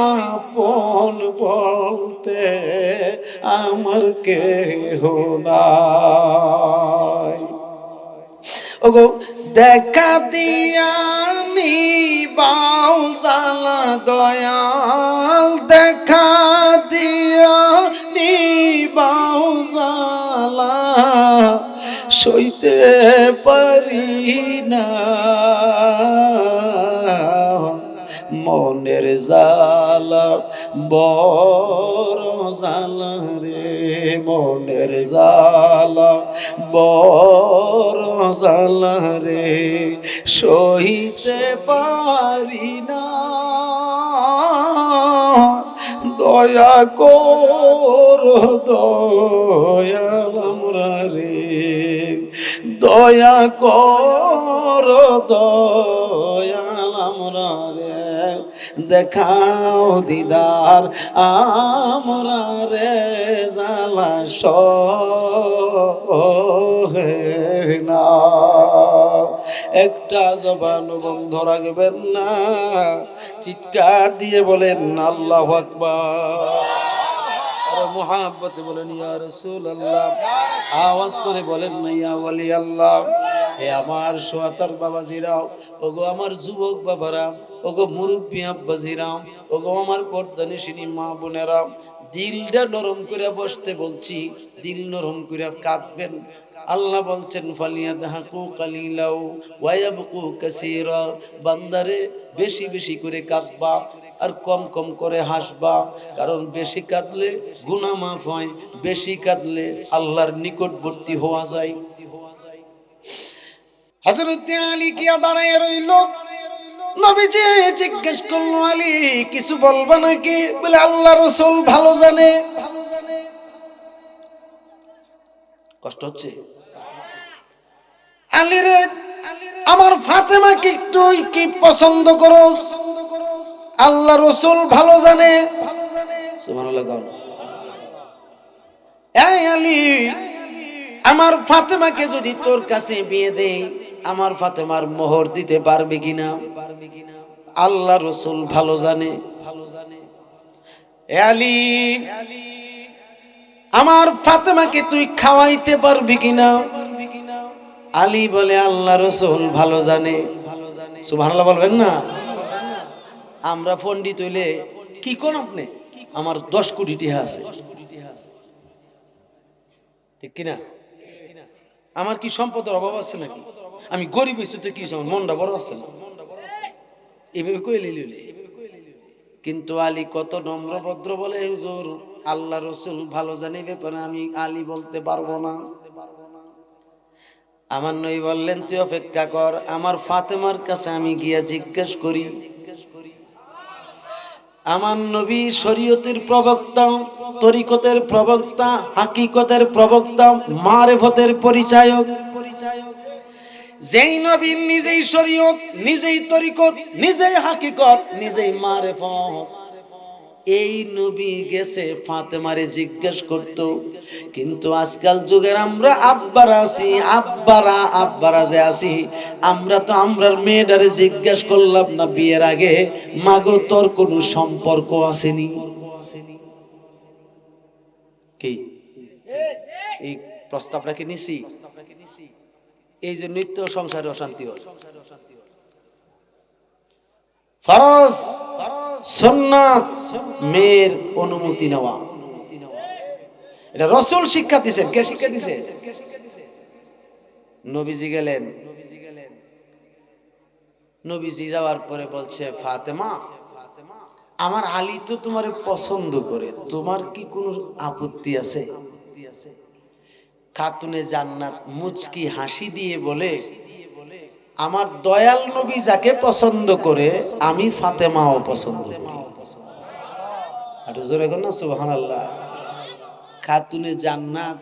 আপন বলতে আমার কেহ নাই। ওগো দেখা দিয়া নিবাও জালা দয়াল, দেখা দিয়া নিবাও জালা, সইতে পারি না মনের জালা, বড় জালা রে, মনের জালা বড় জালা রে, সইতে পারি না, দয়া কর দয়াল আমরা রে, দয়া কর দয়াল আমরা রে, দেখাও দিদার আমরা রে, জালা সহে না। একটা জবান বন্ধ রাখবেন না, চিৎকার দিয়ে বলেন আল্লাহু আকবার। মুহাব্বতে বলেন ইয়া রাসূলুল্লাহ, আওয়াজ করে বলেন না ইয়া ওয়ালি আল্লাহ। হে আমার সোয়াতার বাবাজিরাও, ওগো আমার যুবক বাবারা, ওগো মুরব্বী আব্বাজিরাও, ওগো আমার পর্দানিশিনী মা বোনেরা, দিলটা নরম করে বসতে বলছি, দিল নরম করে কাঁদবেন। আল্লাহ বলছেন ফালিয়াদহাকু কালিলাও ওয়া ইয়াবকু কাসীরা, বান্দারে বেশি বেশি করে কাঁদবা আর কম কম করে হাসবা, কারণ বেশি কাঁদলে গুনাহ মাফ হয়, বেশি কাঁদলে আল্লাহর নিকটবর্তী হওয়া যায়। হযরত আলী কি দাঁড়ায় রইল, নবীজি জিজ্ঞেস করলো আলী কিছু বলবা নাকি? বলে আল্লাহ রাসূল ভালো জানে। কষ্ট হচ্ছে আলী রে, আমার ফাতেমাকে তুই কি পছন্দ করস? আল্লাহ রাসূল ভালো জানে। সুবহানাল্লাহ। এই আলী, আমার ফাতেমাকে যদি তোর কাছে বিয়ে দেই, আমার ফাতেমার মোহর দিতে পারবে কিনা? আল্লাহ রাসূল ভালো জানে। এ আলী, আমার ফাতেমাকে তুই খাওয়াইতে পারবি কিনা? আলী বলে আল্লাহ রাসূল ভালো জানে। সুবহানাল্লাহ বলবেন না? আমরা পণ্ডিত হইলে কি কোন আপনি, আমার 10 কোটি টাকা আছে, ঠিক কিনা? আমার কি সম্পদের অভাব আছে নাকি? আমি গরিব হইছি তো কি হইছে, আমার মনটা বড় আছে না, এইভাবে কইলে লিলে। কিন্তু আলী কত নম্র ভদ্র বলে, হুজুর আল্লাহ রাসূল ভালো জানে ব্যাপারে আমি আলী বলতে পারবো না। আমার নবী বললেন তুই অপেক্ষা কর, আমার ফাতেমার কাছে আমি গিয়া জিজ্ঞেস করি। আমার নবী শরীয়তের প্রবক্তা, তরিকতের প্রবক্তা, হাকিকতের প্রবক্তা, মারেফতের পরিচায়ক। যেই নবী নিজেই শরীয়ত, নিজেই তরিকত, নিজেই হাকিকত, নিজেই মারেফত, এই নবী গেছে ফাতেমারে জিজ্ঞেস করত। কিন্তু আজকাল যুগের আমরা আব্বারা আছি, আব্বারা যে আছি, আমরা তো আমরার মেয়েটারে জিজ্ঞেস করলাম না বিয়ের আগে, মাগো তোর কোনো সম্পর্ক আসেনি কি? এই প্রস্তাবটা কি নিছি? এই যে নিত্য সংসারে অশান্তি হয়। ফরজ সুন্নাত মেয়ের অনুমতি নেওয়া, এটা রাসূল শিক্ষা দিয়েছেন। কে শিক্ষা দিয়েছে? নবীজি গেলেন। নবীজি যাওয়ার পরে বলছে ফাতেমা, আমার আলী তো তোমারে পছন্দ করে, তোমার কি কোনো আপত্তি আছে? খাতুনে জান্নাত মুচকি হাসি দিয়ে বলে, আমার দয়াল নবী যাকে পছন্দ করে আমি ফাতেমাও পছন্দ করি। আর জোরে কর না সুবহানাল্লাহ। খাতুনে জান্নাত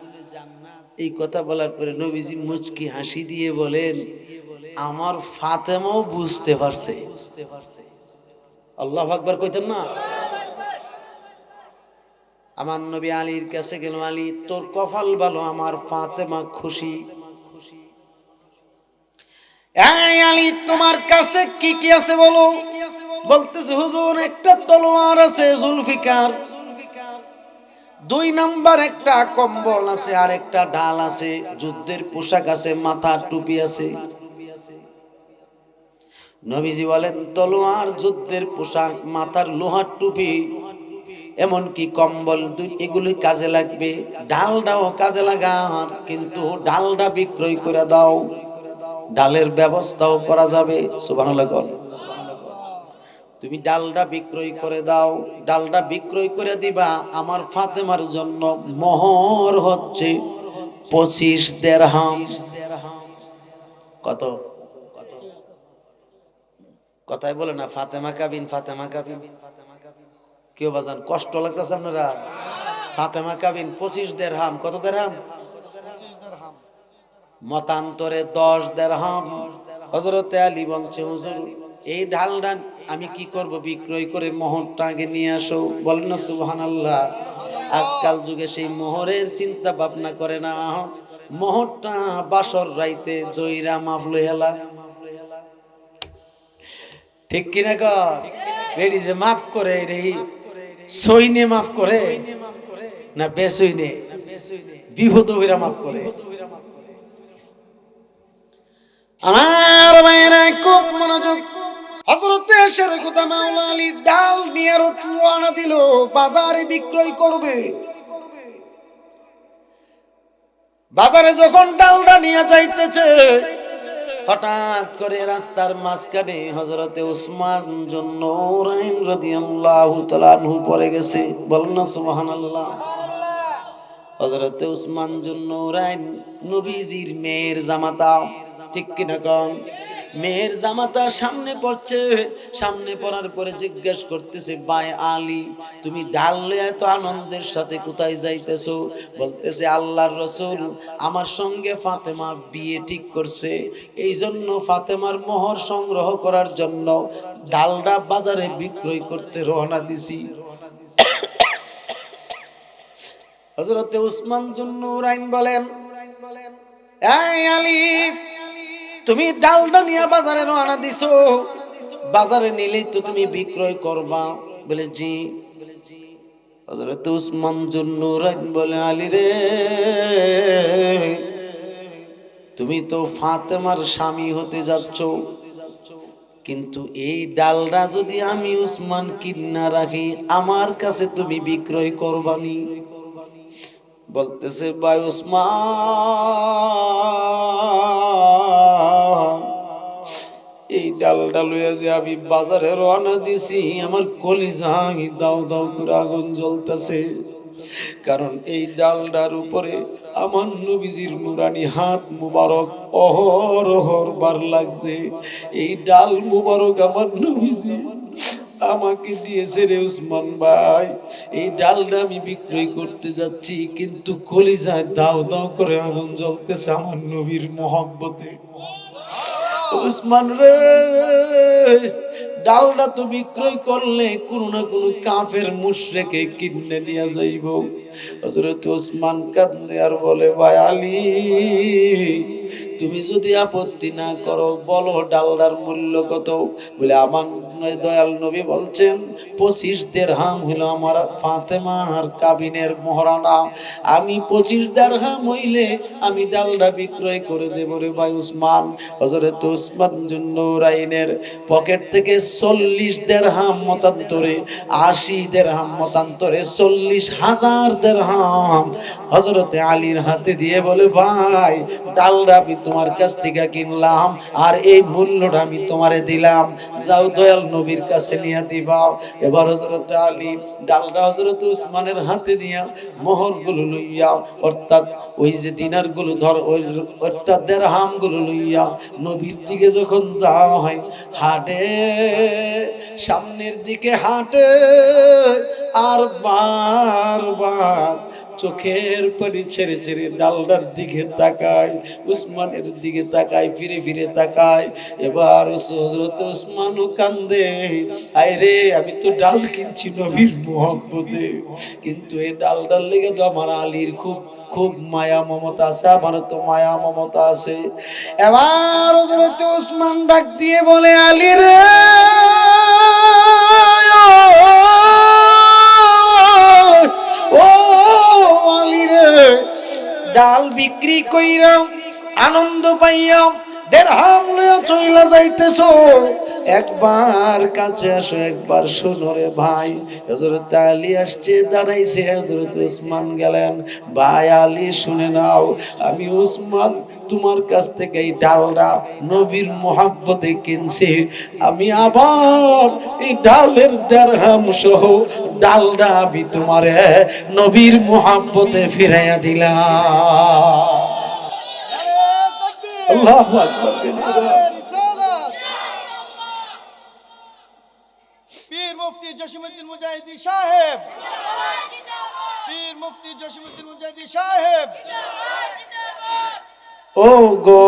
এই কথা বলার পরে নবীজি মুচকি হাসি দিয়ে বলেন, আমার ফাতেমাও বুঝতে পারছে। আল্লাহু আকবার কইতেন না? আমার নবী আলীর কাছে গেল, আলী তোর কপাল ভালো, আমার ফাতেমা খুশি। এই আলী তোমার কাছে কি কি আছে বলো? বলতেছে হুজুর একটা তলোয়ার আছে জুলফিকার, 2 নাম্বার একটা কম্বল আছে, আর একটা ঢাল আছে, যুদ্ধের পোশাক আছে, মাথার টুপি আছে। নবীজি বলেন তলোয়ার, যুদ্ধের পোশাক, মাথার লোহার টুপি, এমনকি কম্বল, এগুলি কাজে লাগবে। ডালটাও কাজে লাগান, কিন্তু ডালটা বিক্রয় করে দাও, ডালের ব্যবস্থাও করা যাবে। সুবহানাল্লাহ। তুমি ডালটা বিক্রয় করে দাও, ডালটা বিক্রয় করে দিবা। আমার ফাতেমার জন্য মোহর হচ্ছে 25 দিরহাম। কত? কথাই বলে না ফাতেমা কাবিন, ফাতেমা কাবিন। কেউ বাজান কষ্ট লাগতেছে আপনারা? ফাতেমা কাবিন 25 দিরহাম। কত দিরহাম? মতান্তরে 10 দিরহাম। হযরতে আলী বলছে হুজুর এই ডালটা আমি কি করব? বিক্রয় করে মোহরটা আগে নিয়ে আসো। বলেন না সুবহানাল্লাহ। আজকাল যুগে সেই মোহরের চিন্তা ভাবনা করে না। মোহরটা বাসর রাইতে দইরা মাফ লইলা, ঠিক কিনা কর? বেড়ি যে মাফ করে রে, সইনে মাফ করে না বেসইনে? বিপদ হইরা মাফ করে। আমার ভাইরা খুব মনোযোগ। হযরতে শরীয়ত মাওলা আলী ডাল নিয়ে রওনা দিল, বাজারে বিক্রয় করবে। বাজারে যখন ডালটা নিয়ে যাইতেছে, হঠাৎ করে রাস্তার মাঝখানে হযরতে উসমান যুন্নুরাইন রাদিয়াল্লাহু তাআলা আনহু পড়ে গেছে। বলেন না সুবহানাল্লাহ। হযরতে উসমান যুন্নুরাইন নবীজির মেয়ের জামাতা, ঠিক কিনা কম? মেয়ের জামাতা সামনে পড়ছে। সামনে পড়ার পরে জিজ্ঞেস করতেছে, ভাই আলী তুমি ডাল লয়ে এত আনন্দের সাথে কোথায় যাইতেছো? বলতেছে আল্লাহর রাসূল আমার সঙ্গে ফাতেমা বিয়ে ঠিক করছে, এই জন্য ফাতেমার মোহর সংগ্রহ করার জন্য ডালটা বাজারে বিক্রয় করতে রওনা দিছি। হযরতে উসমান যুন্নুরাইন বলেন, এই আলী তুমি ডালটা নিয়ে বাজারে রওনা দিছো, বাজারে নিলেই তো তুমি বিক্রয় করবা। বলে জি। হযরত উসমান যুন্নুরাইন বলে, আলী রে তুমি তো ফাতেমার স্বামী হতে যাচ্ছ, কিন্তু এই ডালটা যদি আমি উসমান কিনা রাখি আমার কাছে তুমি বিক্রয় করবানি। বলতেছে ভাই উসমান এই ডালটা লইয়া যে আমি বাজারে রওনা দিছি, আমার কলিজা দাও দাও করে আগুন জ্বলতেছে। কারণ এই ডালটার উপরে আমার নবীজির নুরানি হাত মুবারক অহরহর বার লাগছে। এই ডাল মুবারক আমার নবীজি আমাকে দিয়েছে রে উসমান ভাই। এই ডালটা আমি বিক্রয় করতে যাচ্ছি, কিন্তু কলিজায় দাও দাও করে আগুন জ্বলতেছে আমার নবীর মহব্বতে। উসমান রে ডালটা তো বিক্রয় করলে কোনো না কোনো কাফের মুশরিকে কিনে নিয়ে যাইব। হযরত উসমান কাঁদে আর বলে, ভাই আলী তুমি যদি আপত্তি না করো বলো ডালটার মূল্য কত? বলে আমার দয়াল নবী বলছেন 25 দিরহাম হলো আমার ফাতেমার কাবিনের মোহরানা। আমি 25 দিরহাম হইলে আমি ডালটা বিক্রয় করে দেব রে ভাই উসমান। হযরত উসমান যুন্নুরাইনের পকেট থেকে 40 দিরহাম মতান্তরে 80 দিরহাম মতান্তরে 40,000 দিরহাম হযরতে আলীর হাতে দিয়ে বলে, ভাই ডালটা আমি তোমার কাছ থেকে কিনলাম আর এই মূল্যটা আমি তোমারে দিলাম, যাও দয়াল নবীর কাছে নিয়ে দিবা। এবার হযরত আলী ডালটা হযরত উসমানের হাতে দিয়া মোহরগুলো লইয়া, অর্থাৎ ওই যে দিনারগুলো ধর অর্থাৎ দিরহামগুলো লইয়া নবীর দিকে যখন যাওয়া হয়, হাঁটে সামনের দিকে হাঁটে আর বারবার চোখের পানি ছেড়ে ছেড়ে ডালটার দিকে তাকায়, উসমানের দিকে তাকায়, ফিরে ফিরে তাকায়। এবার হযরত উসমানও কান্দে, আয় রে আমি তো ডাল কিনছি নবীর মহব্বতে, কিন্তু এই ডালটার লেগে তো আমার আলীর খুব খুব মায়া মমতা আছে, আমারও তো মায়া মমতা আছে। এবার হযরত উসমান ডাক দিয়ে বলে, আলী রে ডাল বিক্রি কইরা আনন্দ পাইয়া দিরহাম লইয়া চইলা যাইতেছো, একবার কাছে আসো, একবার শোনো রে ভাই। হযরত আলী আসছে, দাঁড়াইছে, হযরত উসমান গেলেন। ভাই আলী শুনে নাও, আমি উসমান তোমার কাছ থেকে এই ডালটা নবীর মোহাব্বতে কিনছি, আমি আবার এই ডালের দিরহাম সহ ডালটা আমি তোমারে নবীর মোহাব্বতে ফিরাইয়া দিলাম। আল্লাহু আকবার। পীর মুফতি জসিমউদ্দিন মুজাহিদি সাহেব, পীর মুফতি জসিমউদ্দিন মুজাহিদি সাহেব। ও গো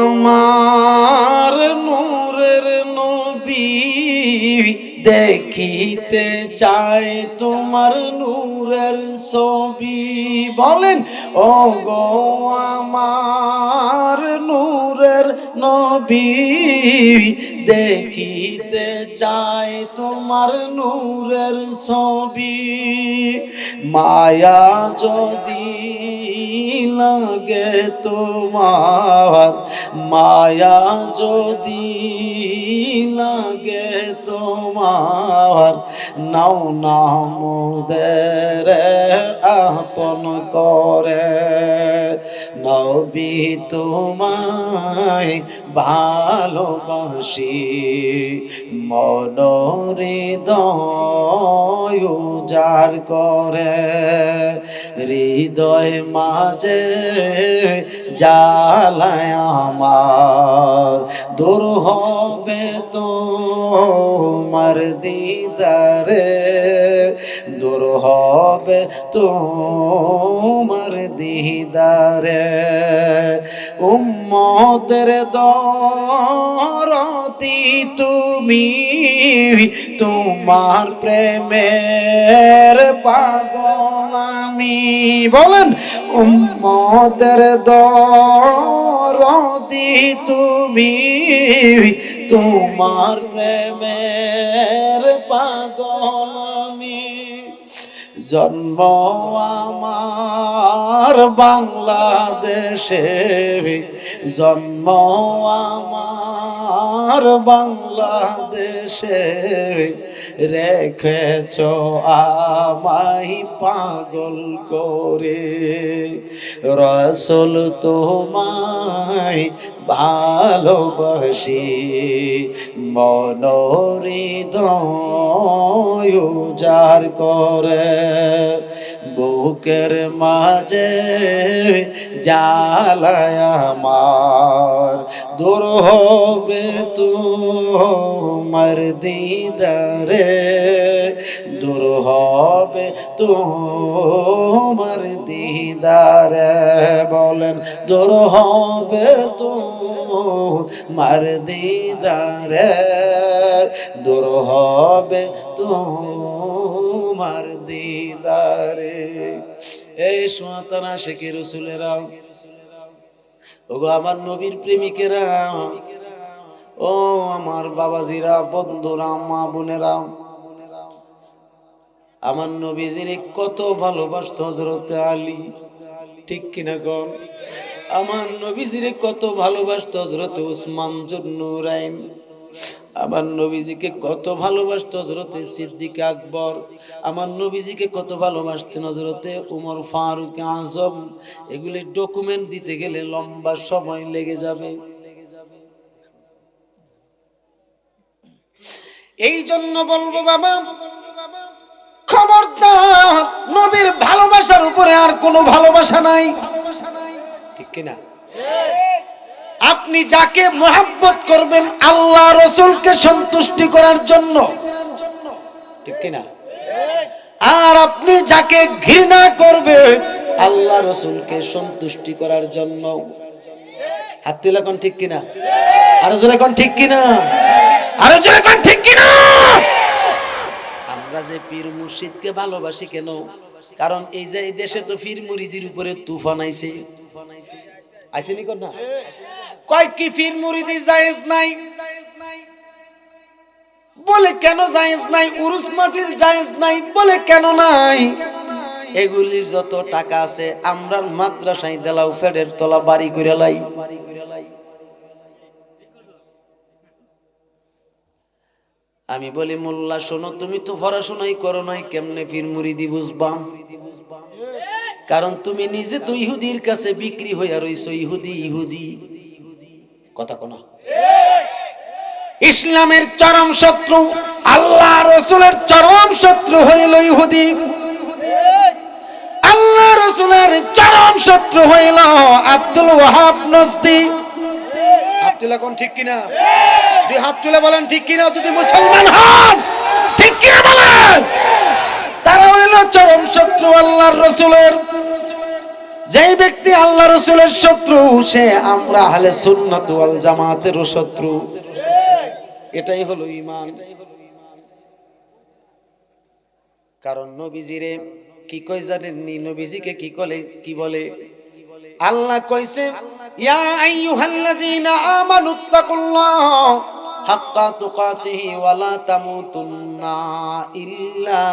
আমার নূরের নবী, দেখিতে চাই তোমার নূরের ছবি। বলেন, ও গো আমার নূরের নবী, দেখিতে চাই তোমার নূরের ছবি। মায়া যদি লাগে তোমার, মায়া যদি লাগে তোমার, নাও না মোদের আপন করে। নবী তোমায় ভালোবাসি, মন হৃদয় উজাড় করে। হৃদয় মাঝে জ্বালায় আমার, দূর হবে তোমার দিদারে, দূর হবে তোমার দিদারে। উম্মতের দরদি তুমি, তোমার প্রেমের পাগল আমি। বলেন, উম্মতের দরদি তুমি, তোমার প্রেমের পাগল আমি। জন্ম আমার বাংলাদেশে, জন্ম আমার বাংলাদেশে, রেখেছ আমায় পাগল করে। রাসূল তোমায় ভালোবাসি, মন হৃদয় উজাড় করে। বুকের মাঝে জ্বালায় আমার, দূর হবে তোমার দিদারে, দূর হবে তোমার দিদারে। বলেন, দূর হবে তোমার দিদারে, দূর হবে তোমার দিদারে। এই সুয়াতানা শেখে রসুলেরা, ওগো আমার নবীর প্রেমিকেরা, ও আমার বাবাজিরা, বন্ধুরা, মা বোনেরা, আমার নবীজির কত ভালোবাসতো হযরত আলী, ঠিক কিনা কোন? আমার নবীজির কত ভালোবাসতো হযরত উসমান জুন্নুরাইন, আমার নবীজিকে কত ভালোবাসতো হযরত সিদ্দিক আকবর, আমার নবীজিকে কত ভালোবাসতেন হযরত উমর ফারুক আজম। এগুলি ডকুমেন্ট দিতে গেলে লম্বা সময় লেগে যাবে। এই জন্য বলবো বাবা, খবরদার, নবীর ভালোবাসার উপরে আর কোনো ভালোবাসা নাই, ঠিক কিনা? আপনি যাকে মহব্বত করবেন আল্লাহ রসুলকে সন্তুষ্টি করার জন্য, ঠিক কিনা? আর আপনি যাকে ঘৃণা করবেন আল্লাহ রসুলকে সন্তুষ্টি করার জন্য। হাত তুলে কোন ঠিক কিনা? আরো জোরে কোন ঠিক কিনা? আরো জোরে কোন ঠিক কিনা? আমরা যে পীর মুর্শিদকে ভালোবাসি কেন? কারণ এই যে এই দেশে তো পীর মুরিদির উপরে তুফান আইছে, আইছেনি কোন না? কয় কি পীর মুরিদি জায়েজ নাই? বলে কেন জায়েজ নাই? উরুস মাহফিল জায়েজ নাই, বলে কেন নাই? এগুলির যত টাকা আছে আমরা মাদ্রাসায় দেলাও ফেডের তলা বাড়ি করে লাই। আমি বলি মোল্লা শোনো, তুমি তো পড়াশোনাই করো নাই, কেমনে পীর মুরিদি বুঝবা? কারণ তুমি নিজে তো ইহুদির কাছে বিক্রি হইয়া রইছো। ইহুদি ইহুদি কথা কোনা। ইসলামের চরম শত্রু, আল্লাহ রসুলের চরম শত্রু হইল ইহুদি। আল্লাহ রসুলের চরম শত্রু হইল আব্দুল ওয়াহাব নজদি। হাত তুলে কোন ঠিক কিনা? দুই হাত তুলে বলেন ঠিক কিনা, যদি মুসলমান হন ঠিক কিনা বলেন। তারা হইল চরম শত্রু আল্লাহর রসুলের। যেই ব্যক্তি আল্লাহ রসুলের শত্রু, সে আমরা আহলে সুন্নাত ওয়াল জামাতেরও শত্রু। এটাই হলো ঈমান। কারণ নবীজিরে কি কই জানেননি? নবীজিকে কি বলে? আল্লাহ কইছে, ইয়া আইয়ুহাল্লাযীনা আমানুত্তাকুল্লাহ হাক্কা তুকাতিহি ওয়া লা তামুতুন্না ইল্লা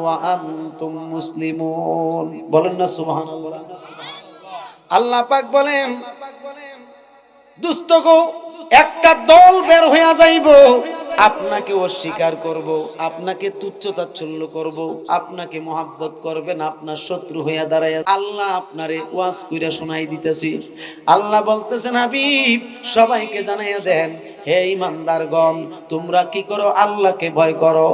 ওয়া আনতুম মুসলিমুন। বলেন না সুবহানাল্লাহ। আল্লাহ পাক বলেন, দুষ্টগো একটা দল বের হইয়া যাইব, আপনাকে অস্বীকার করব, আপনাকে তুচ্ছ তাচ্ছিল্য করব, আপনাকে মহাব্বত করবেন, আপনার শত্রু হইয়া দাঁড়ায়। আল্লাহ আপনারে ওয়াজ কইরা শোনাই দিতেছি। আল্লাহ বলতেছেন, হাবিব সবাইকে জানাইয়া দেন, হে ইমানদারগণ, তোমরা কি করো? আল্লাহকে ভয় করো,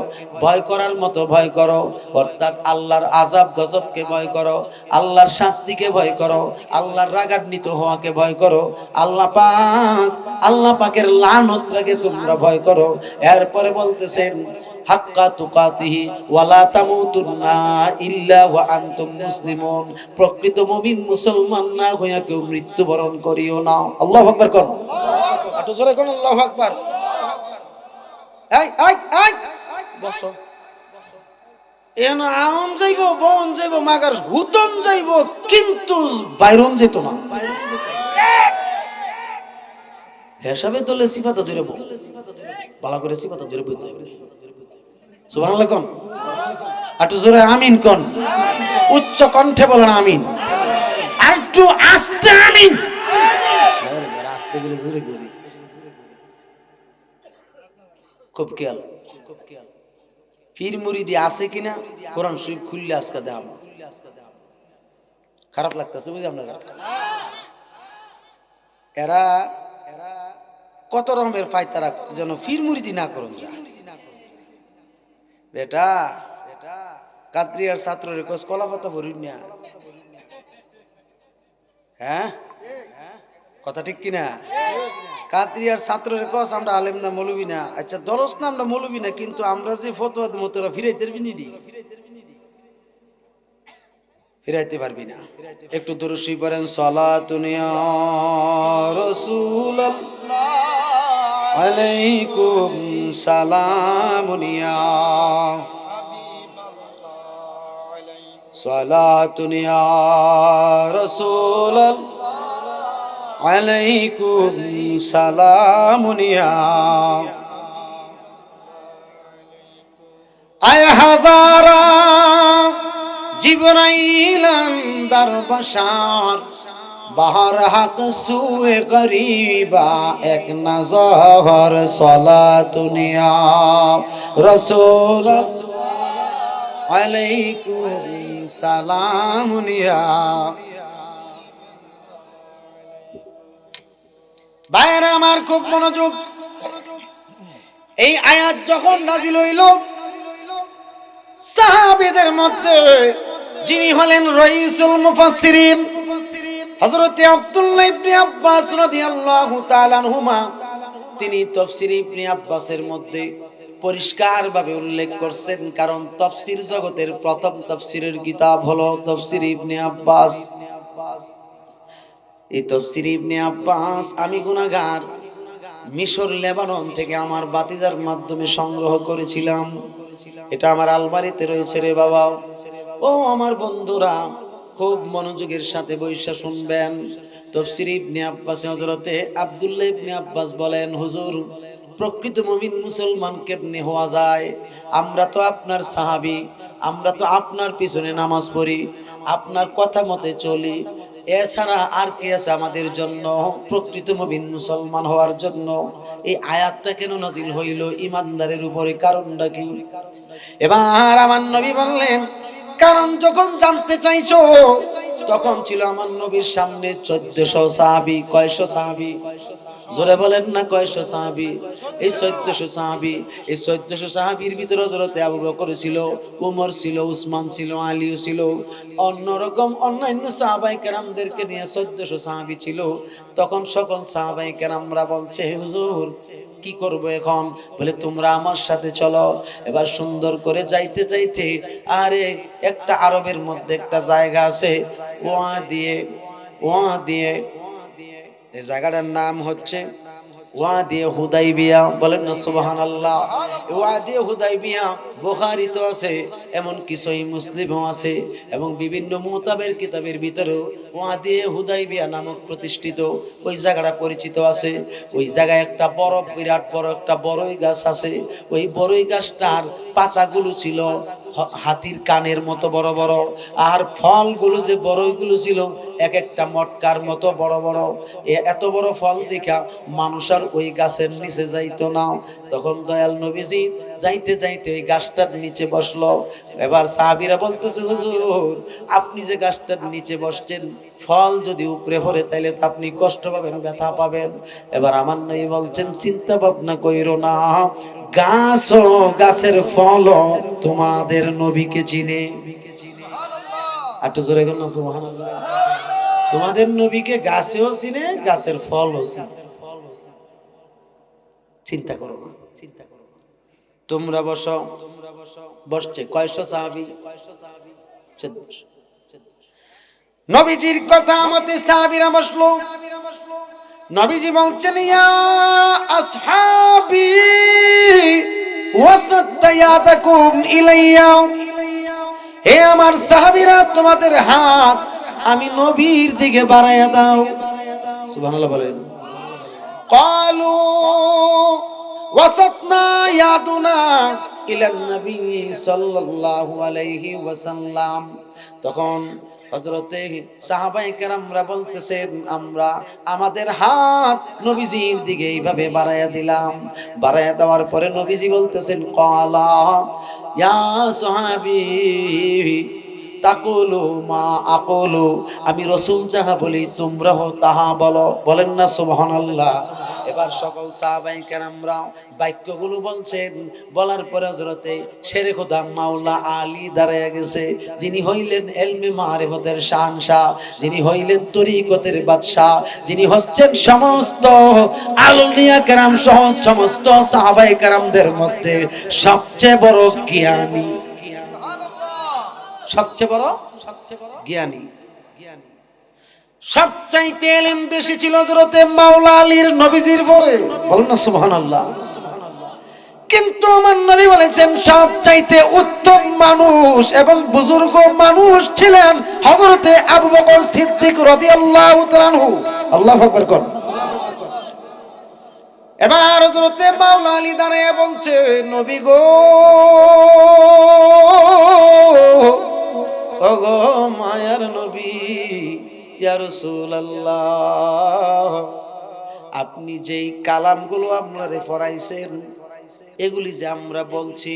ভয় করার মতো ভয় করো। অর্থাৎ আল্লাহর আযাব গজবকে ভয় করো, আল্লাহর শাস্তিকে ভয় করো, আল্লাহর রাগান্বিত হওয়াকে ভয় করো, আল্লাহ পাকের লানতকে তোমরা ভয় করো। এরপরে বলতেছেন, হাক্কা তুকাতিহি ওয়া লা তামুতুন্না ইল্লা ওয়া আনতুম মুসলিমুন। প্রকৃত মুমিন মুসলমান না হইয়া কেউ মৃত্যুবরণ করিও না। আল্লাহু আকবার কোন, একটু জোরে কোন আল্লাহু আকবার। এই এই এই বসো। এন আম যাইবো, বন যাইবো, মাগার হুতন যাইবো, কিন্তু বাইরন যেত না। হিসাবে তোলে সিফাতা ধরে বল, ভালো করে সিফাতা ধরে বলতে হবে। সুবহানাল্লাহ কোন, একটু জোরে আমিন কোন, উচ্চ কণ্ঠে বলেন আমিন, আর একটু আস্তে আমিন। আস্তে করে জোরে করি, খুব খেয়াল। পীর মুরিদি আছে কিনা কোরআন শরীফ খুললে আজকে দেখাবো। খারাপ লাগতেছে বুঝি আপনার? এরা কত রকমের ফায়তারা যেন পীর মুরিদি না করুন। বেটা কাদ্রিয়ার ছাত্রের কোস কলা পাতা ভরি না, হ্যাঁ কথা ঠিক কিনা? কাদ্রিয়ার ছাত্রের কোস আমরা আলেম না মৌলবি না, আচ্ছা দরস না আমরা মৌলবি না, কিন্তু আমরা যে ফতোয়া দেব তোরা ফিরাইতে পারবি নি? ফিরাইতে পারবি না। একটু দরুদ শরীফ পড়েন, সালাতুন ইয়া রাসূলুল্লাহ আলাইকুম সালামুন ইয়া সালাতুন ইয়া রাসূলুল্লাহ আলাইকুম সালামুন ইয়া আয় হাজারা জিবরাইল আন্দার বশার বাহার হক সুয়ে গরিবা এক নজর সালাতুন ইয়া রাসূল আলাইকুম সালামুন ইয়া। ভাইরা আমার খুব মনোযোগ। এই আয়াত যখন নাজিল হইল, সাহাবীদের মধ্যে যিনি হলেন রাইসুল মুফাসসিরিন হযরত আব্দুল্লাহ ইবনে আব্বাস রাদিয়াল্লাহু তাআলা আনহুমা, তিনি তাফসীর ইবনে আব্বাসের মধ্যে পরিষ্কারভাবে উল্লেখ করছেন। কারণ তাফসীর জগতের প্রথম তাফসীরের কিতাব হলো তাফসীর ইবনে আব্বাস। এই তাফসীর ইবনে আব্বাস আমি গুনাহগার মিশর লেবানন থেকে আমার বাতিজার মাধ্যমে সংগ্রহ করেছিলাম। এটা আমার আলমারিতে রয়েছে রে বাবা। ও আমার বন্ধুরা, খুব মনোযোগের সাথে বইসা শুনবেন। তাফসীর ইবনে আব্বাস হযরতে আব্দুল্লাহ ইবনে আব্বাস বলেন, হুজুর প্রকৃত মুমিন মুসলমান কেমনে হওয়া যায়? আমরা তো আপনার সাহাবী, আমরা তো আপনার পিছনে নামাজ পড়ি, আপনার কথা মতে চলি। এছাড়া আর কি আছে আমাদের জন্য প্রকৃত মুমিন মুসলমান হওয়ার জন্য? এই আয়াতটা কেন নাজিল হইল ইমানদারের উপরে? কারণটা কি? এবার আমার নবী বললেন, কারণ যখন জানতে চাইছো তখন ছিল আমার নবীর সামনে 1400 সাহাবী। কয়শো সাহাবী? জোরে বলেন না, কয়শো সাহাবী? এই 1400 সাহাবী। এই 1400 সাহাবীর ভিতরে হযরতে আবু বকর ছিল, উমর ছিল, উসমান ছিল, আলীও ছিল, অন্যরকম অন্যান্য সাহাবায়ে কেরামদেরকে নিয়ে 1400 সাহাবী ছিল। তখন সকল সাহাবায়ে কেরামরা বলছে, হে হুজুর কি করব এখন? বলে তোমরা আমার সাথে চলো। এবার সুন্দর করে যাইতে যাইতে, আরে একটা আরবের মধ্যে একটা জায়গা আছে, ওয়াদিয়ে এই জায়গাটার নাম হচ্ছে ওয়াদিয়ে হুদাইবিয়া। বলেন না সুবহানাল্লাহ। ওয়াদিয়ে হুদাইবিয়া বুখারীতে আছে, এমন কি সহিহ মুসলিমও আছে, এবং বিভিন্ন মুতাবের কিতাবের ভিতরেও ওয়াদিয়ে হুদাইবিয়া নামক প্রতিষ্ঠিত ওই জায়গাটা পরিচিত আছে। ওই জায়গায় একটা বড়, বিরাট বড় একটা বড়ই গাছ আছে। ওই বড়ই গাছটার পাতাগুলো ছিল হাতির কানের মতো বড় বড়, আর ফলগুলো যে বড়ইগুলো ছিল এক একটা মটকার মতো বড় বড়। এত বড় ফল দেখা মানুষ আর ওই গাছের নিচে যাইতো না। তখন দয়াল নবীজি যাইতে যাইতে ওই গাছটার নিচে বসলো। এবার সাহাবীরা বলতেছে, হুজুর আপনি যে গাছটার নিচে বসছেন, ফল যদি উপরে পড়ে তাইলে তো আপনি কষ্ট পাবেন, ব্যথা পাবেন। এবার আমার নবী বলছেন, চিন্তা ভাবনা কইরো না, গাছ ও গাছের ফল তোমাদের নবীকে চিনে। একটু জোরে বলুন না সুবহানাল্লাহ। তোমাদের নবীকে গাছেও চিনে, গাছের ফলও চিনে। চিন্তা করো না, চিন্তা করো না। তোমরা বসো। বসছে কয়শো সাহাবী? 1400। নবীজির কথা মতে সাহাবীরা বসলো। নবীজি বলছেন, ইয়া আসহাবি ওয়াসাত্তা ইয়াদাকুম ইলাইয়া, হে আমার সাহাবীরা তোমাদের হাত আমি নবীর দিকে বাড়ায়া দাও। সুবহানাল্লাহ বলেন। ক্বালু ওয়াসাতনা ইয়াদুনা ইলান নবী সাল্লাল্লাহু আলাইহি ওয়াসাল্লাম। তখন হযরতে সাহাবায়ে কেরামরা বলতেছেন, আমরা আমাদের হাত নবীজির দিকে এইভাবে বাড়ায়া দিলাম। বাড়ায়া দেওয়ার পরে নবীজি বলতেছেন, ক্বালা ইয়া সাহাবী তাকুলু মা আকুলু, আমি রাসূল যাহা বলি তোমরাও তাহা বলো। বলেন না সুবহানাল্লাহ। এবার সকল সাহাবায়ে কেরামরা বাক্যগুলো বলছেন। বলার পরে হযরতে শেরে খোদা মাওলা আলী দাঁড়ায়া গেছে, যিনি হইলেন ইলমে মারিফতের শাহনশাহ, যিনি হইলেন তরিকতের বাদশাহ, যিনি হচ্ছেন সমস্ত আউলিয়া কেরাম সহ সমস্ত সাহাবায়ে কেরামদের মধ্যে সবচেয়ে বড় জ্ঞানী, সবচেয়ে বড় জ্ঞানী। সবচাইতে ইলম বেশি ছিল হযরতে মাওলা আলীর নবীজির পরে। বলেন না সুবহানাল্লাহ। কিন্তু আমার নবী বলেছেন সবচাইতে উত্তম মানুষ এবং বুজুর্গ মানুষ ছিলেন হযরতে আবু বকর সিদ্দিক রাদিয়াল্লাহু তাআলা আনহু। আল্লাহু আকবার কোন। এবার হযরতে মাওলা আলী দাঁড়িয়ে বলছে, নবী গো, ওগো মায়ার নবী, ইয়া রাসূলুল্লাহ, আপনি যেই কালামগুলো আপনারে পড়াইছেন এগুলি যে আমরা বলছি,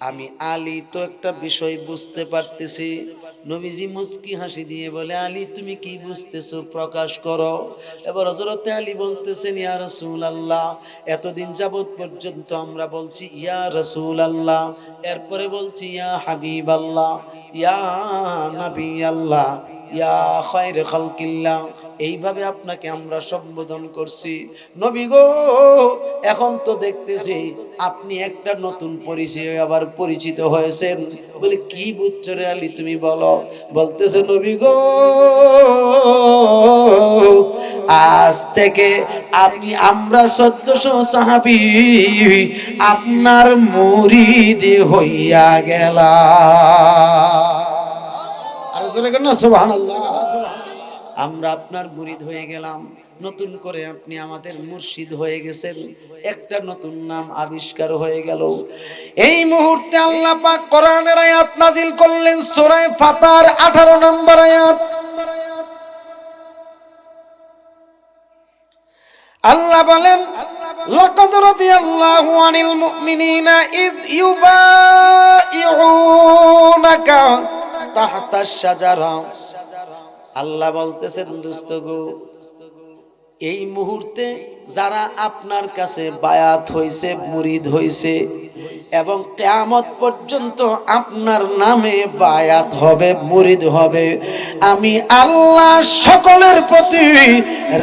আমি আলী তো একটা বিষয় বুঝতে পারতেছি। নবীজি মুস্কি হাসি দিয়ে বলে, আলী তুমি কি বুঝতেছো প্রকাশ করো। এবার হযরতে আলী বলতেছেন, ইয়া রাসূলুল্লাহ, এতদিন যাবত পর্যন্ত আমরা বলছি ইয়া রাসূলুল্লাহ, এরপরে বলছি ইয়া হাবিবাল্লাহ, ইয়া নবী আল্লাহ, ইয়া খায়র খালকিল্লাহ, এইভাবে আপনাকে আমরা সম্বোধন করছি। নবী গো, এখন তো দেখতেছি আপনি একটা নতুন পরিচয় আবার পরিচিত হয়েছেন। বলে কি বুঝছো রে আলী তুমি বলো। বলতেছে, নবী গো, আজ থেকে আমরা 1400 সাহাবী আপনার মুরিদ হইয়া গেলাম। আর জোরে কেন সুবহানাল্লাহ। আমরা আপনার মুরিদ হয়ে গেলাম, নতুন করে আপনি আমাদের মুর্শিদ হয়ে গেছেন, একটা নতুন নাম আবিষ্কার হয়ে গেল। এই মুহূর্তে আল্লাহ পাক কোরআনের আয়াত নাজিল করলেন, সূরা ফাতার 18 নম্বর আয়াত। আল্লাহ বলেন লাকাদ রাদিয়াল্লাহু আনিল মুমিনিনা ইয ইউবাইউনাকা তাহতাশ শাজারা। আল্লাহ বলতেছেন দোস্ত গো, এই মুহূর্তে যারা আপনার কাছে বায়াত হইছে, মুরিদ হইছে এবং কিয়ামত পর্যন্ত আপনার নামে বায়াত হবে, মুরিদ হবে, আমি আল্লাহ সকলের প্রতি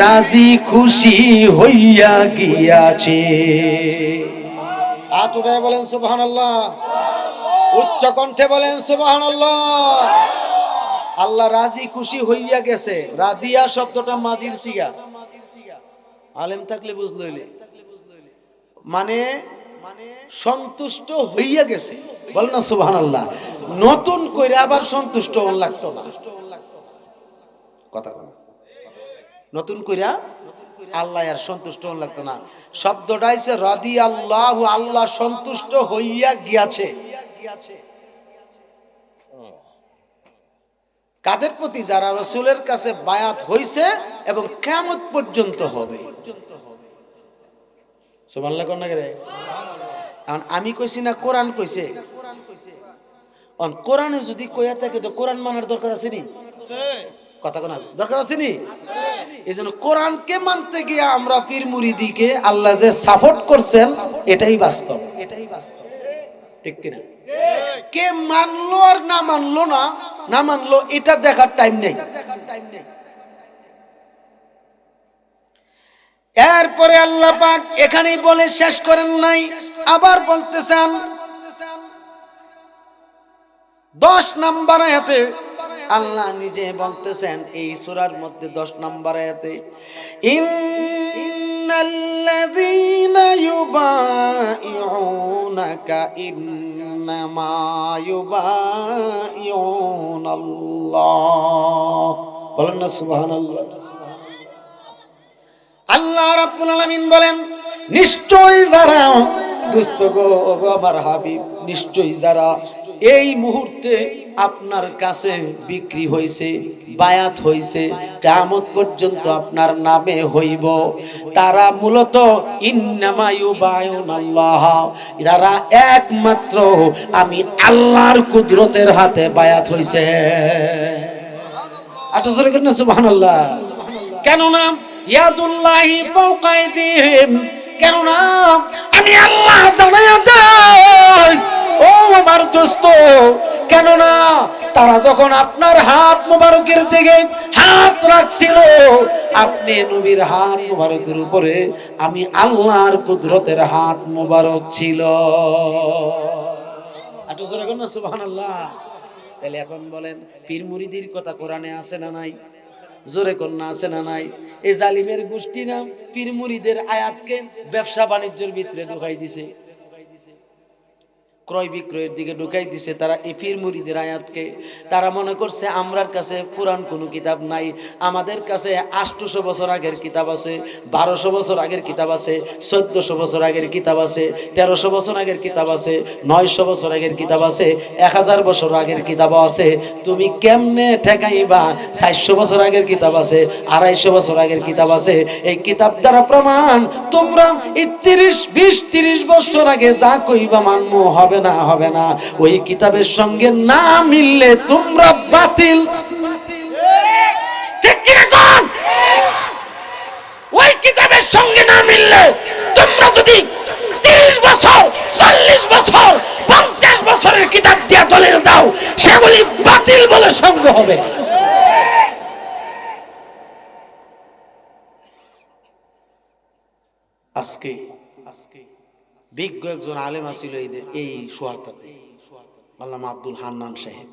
রাজি খুশি হইয়া গিয়াছি। হাত উঠায় বলেন সুবহানাল্লাহ, উচ্চ কণ্ঠে বলেন সুবহানাল্লাহ। আল্লাহ রাজি খুশি হইয়া গেছে। রাদিয়া শব্দটা মাজির সিগা, আলেম থাকলে বুঝলইলে, মানে সন্তুষ্ট হইয়া গেছে। বলেন না সুবহানাল্লাহ। নতুন করে আবার সন্তুষ্ট হন লাগতো না, কথা বল, নতুন কইরা আল্লাহ আর সন্তুষ্ট হন লাগতো না। শব্দটা হইছে রাদিয়াল্লাহু, আল্লাহ সন্তুষ্ট হইয়া গিয়াছে। কাদের প্রতি? যারা রাসূলের কাছে বায়াত হইছে এবং কিয়ামত পর্যন্ত হবে। সুবহানাল্লাহ কোন নাকি রে? এখন আমি কইছি না কোরআন কইছে? অন কোরআনে যদি কইয়া থাকে তো কোরআন মানার দরকার আছে নি? কথা কোন আছে? দরকার আছে নি? এইজন্য কোরআনকে মানতে গিয়ে আমরা পীর মুরিদিকে আল্লাহ যে সাপোর্ট করছেন এটাই বাস্তব, এটাই বাস্তব, ঠিক কিনা? কে মানলো আর না মানলো, না মানলো এটা দেখার টাইম নেই। এরপরে আল্লাহ পাক এখানেই বলে শেষ করেন নাই, আবার বলতেছেন 10 নম্বর আয়াতে আল্লাহ নিজে বলতেছেন এই সূরার মধ্যে 10 নম্বর আয়াতে, ইন্নাল্লাযীনা ইউবাইউনাকা ইন্নামা ইউবাইউনাল্লাহ। বলেন না সুবহানাল্লাহ। আল্লাহ রাব্বুল আলামিন বলেন নিশ্চয়ই যারা, দোস্ত গো আমার হাবিব, নিশ্চয়ই যারা এই মুহূর্তে আপনার কাছে বিক্রি হইছে, বায়াত হইছে, কিয়ামত পর্যন্ত আপনার নামে হইব, তারা মূলত ইন্নামা ইউবাইউনাল্লাহ, যারা একমাত্র আমি আল্লাহর কুদরতের হাতে বায়াত হইছে। আটো জোরে করেন না সুবহানাল্লাহ। কেন না ইয়াদুল্লাহি ফাওকা আইদিহিম, কেন না আমি আল্লাহ জানায়া দেই ও আমার দোস্ত, কেন না তারা যখন আপনার হাত মোবারকের দিকে হাত রাখছিল, আপনি নবীর হাত মোবারকের উপরে আমি আল্লাহর কুদরতের হাত মোবারক ছিল। আটো জোরে করেন না সুবহানাল্লাহ। তাহলে এখন বলেন পীর মুরিদির কথা কোরআনে আছে না নাই? জোরে কন্যা আছে না নাই? এই জালিমের গোষ্ঠী না পীর মুরিদের আয়াতকে ব্যবসা বাণিজ্যের ভিতরে ঢুকাই দিছে, ক্রয় বিক্রয়ের দিকে ঢুকাই দিছে। তারা এই পীর মুরিদের আয়াতকে তারা মনে করছে আমরার কাছে পুরান কোনো কিতাব নাই, আমাদের কাছে 800 বছর আগের কিতাব আছে, 1200 বছর আগের কিতাব আছে, 1400 বছর আগের কিতাব আছে, 1300 বছর আগের কিতাব আছে, 900 বছর আগের কিতাব আছে, 1000 বছর আগের কিতাব আছে। তুমি কেমনে ঠেকাইবা? 400 বছর আগের কিতাব আছে, 250 বছর আগের কিতাব আছে। এই কিতাব দ্বারা প্রমাণ তোমরা 30 বছর আগে যা কইবা মানমু হবে না, হবে না। ওই কিতাবের সঙ্গে না মিললে তোমরা বাতিল, ঠিক কি না কোন? ওই কিতাবের সঙ্গে না মিললে তোমরা যদি 30 বছর, 40 বছর, 50 বছরের কিতাব দিয়া দলিল দাও, সেগুলি বাতিল বলে সঙ্গ হবে। আজকে বিজ্ঞ একজন আলেম আছিল এই সোহাতাতে, আল্লামা আব্দুল হান্নান সাহেব,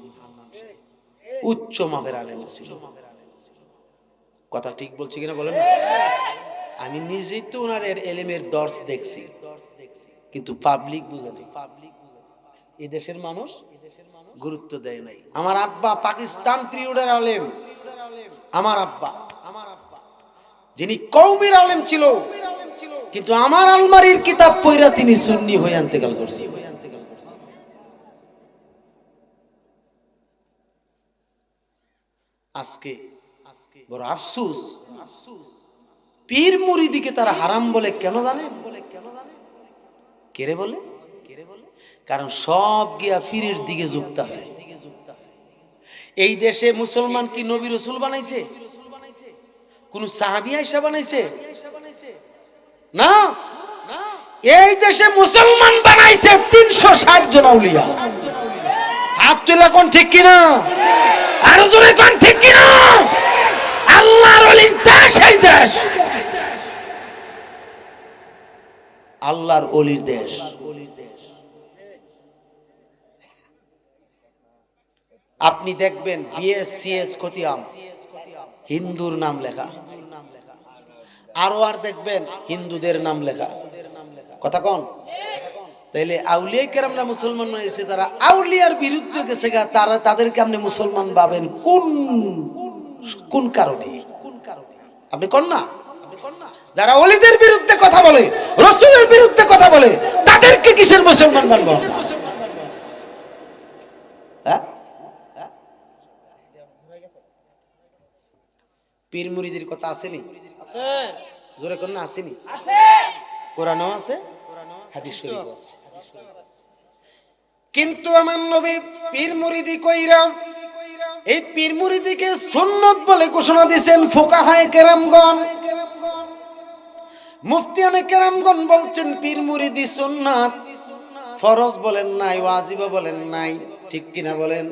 উচ্চ মাপের আলেম আছিল। কথা ঠিক বলছি কিনা বলেন? আমি নিজেই তো ওনার এলেমের দর্শ দেখছি, কিন্তু পাবলিক বুঝে নেই, এই দেশের মানুষ গুরুত্ব দেয় নাই। আমার আব্বা পাকিস্তান পিরিয়ডের আলেম, আমার আব্বা যিনি কওমের আলেম ছিল, কিন্তু আমার আলমারির কিতাব পড়া তিনি সুন্নি হয়ে ইন্তেকাল করছে। আজকে বড় আফসোস, পীর মুরিদিকে তারা হারাম বলে কেন জানেন? কেরে বলে? কারণ সব গিয়া পীরের দিকে যুক্ত আছে। এই দেশে মুসলমান কি নবী রাসূল বানাইছে? কোন সাহাবী আয়েশা বানাইছে? না, এই দেশে মুসলমান বানাইছে 360 জন আউলিয়া। হাত তুলে কোন ঠিক কিনা? আর জোরে কোন ঠিক কিনা? আল্লাহর ওলির দেশ এই দেশ, আল্লাহর ওলির দেশ। আপনি দেখবেন বিএসসিএস খতিয়াম হিন্দুর নাম লেখা, আরো আর দেখবেন হিন্দুদের নাম লেখা। কথা কোন? তাইলে আউলিয়া কেরামরা মুসলমান হয়েছে, তারা আউলিয়ার বিরুদ্ধে গেছে গা, তারা তাদেরকে আপনি মুসলমান পাবেন কোন কারণে? আপনি কোন না? যারা ওলিদের বিরুদ্ধে কথা বলে, রাসূলের বিরুদ্ধে কথা বলে, তাদেরকে কিসের মুসলমান মানবো? হ্যাঁ, পীর মুরিদের কথা আসেনি? জোরে কোন না আসেনি? কোরআনও আছে, হাদিস শরীফ আছে। কিন্তু আমার নবী পীর মুরিদি কইরা এই পীর মুরিদিকে সুন্নাত বলে ঘোষণা দিয়েছেন। ফুকাহায়ে কেরামগণ, মুফতিয়ানে কেরামগণ বলছেন পীর মুরিদি সুন্নাত, ফরজ বলেন নাই, ওয়াজিবা বলেন নাই। ঠিক কিনা বলেন?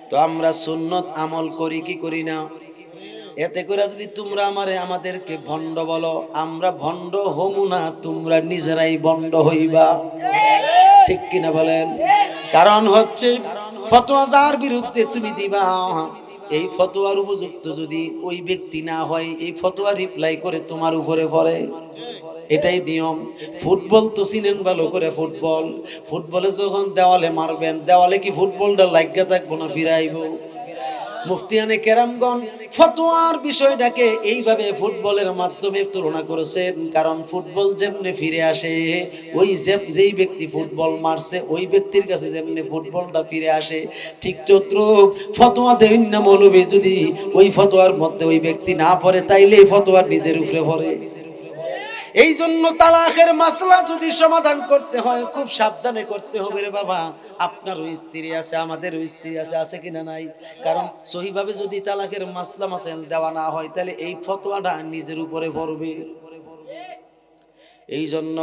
তো আমরা সুন্নাত আমল করি কি করি না? এতে করে যদি তোমরা আমাদেরকে ভণ্ড বলো, আমরা ভণ্ড হমু না, তোমরা নিজেরাই ভণ্ড হইবা। ঠিক কিনা বলেন? কারণ হচ্ছে ফতোয়া যার বিরুদ্ধে তুমি দিবা, এই ফতোয়ার উপযুক্ত যদি ওই ব্যক্তি না হয়, এই ফতোয়া রিপ্লাই করে তোমার উপরে পড়ে। এটাই নিয়ম। ফুটবল তো চিনেন ভালো করে, ফুটবলে যখন দেওয়ালে মারবেন, দেওয়ালে কি ফুটবলটা লাগিয়ে থাকবো না ফিরাইব? মুফতিয়ানে কেরামগণ ফতোয়ার বিষয়টাকে এইভাবে ফুটবলের মাধ্যমে তুলনা করেছেন। কারণ ফুটবল যেমনি ফিরে আসে, ওই যেই ব্যক্তি ফুটবল মারছে ওই ব্যক্তির কাছে যেমনি ফুটবলটা ফিরে আসে, ঠিক তদ্রূপ ফতোয়া দেন না মৌলবী যদি ওই ফতোয়ার মধ্যে ওই ব্যক্তি না পড়ে, তাইলে এই ফতোয়ার নিজের উপরে পড়ে। এই জন্য তালাকের মাসলা যদি সমাধান করতে হয় খুব সাবধানে করতে হবে রে বাবা। আপনারও স্ত্রী আছে, আমাদেরও স্ত্রী আছে, আছে কিনা নাই? কারণ সহিভাবে যদি তালাকের মাসলা মাসাইল দেওয়া না হয়, তাহলে এই ফতোয়াটা নিজের উপরে পড়বে। এই জন্য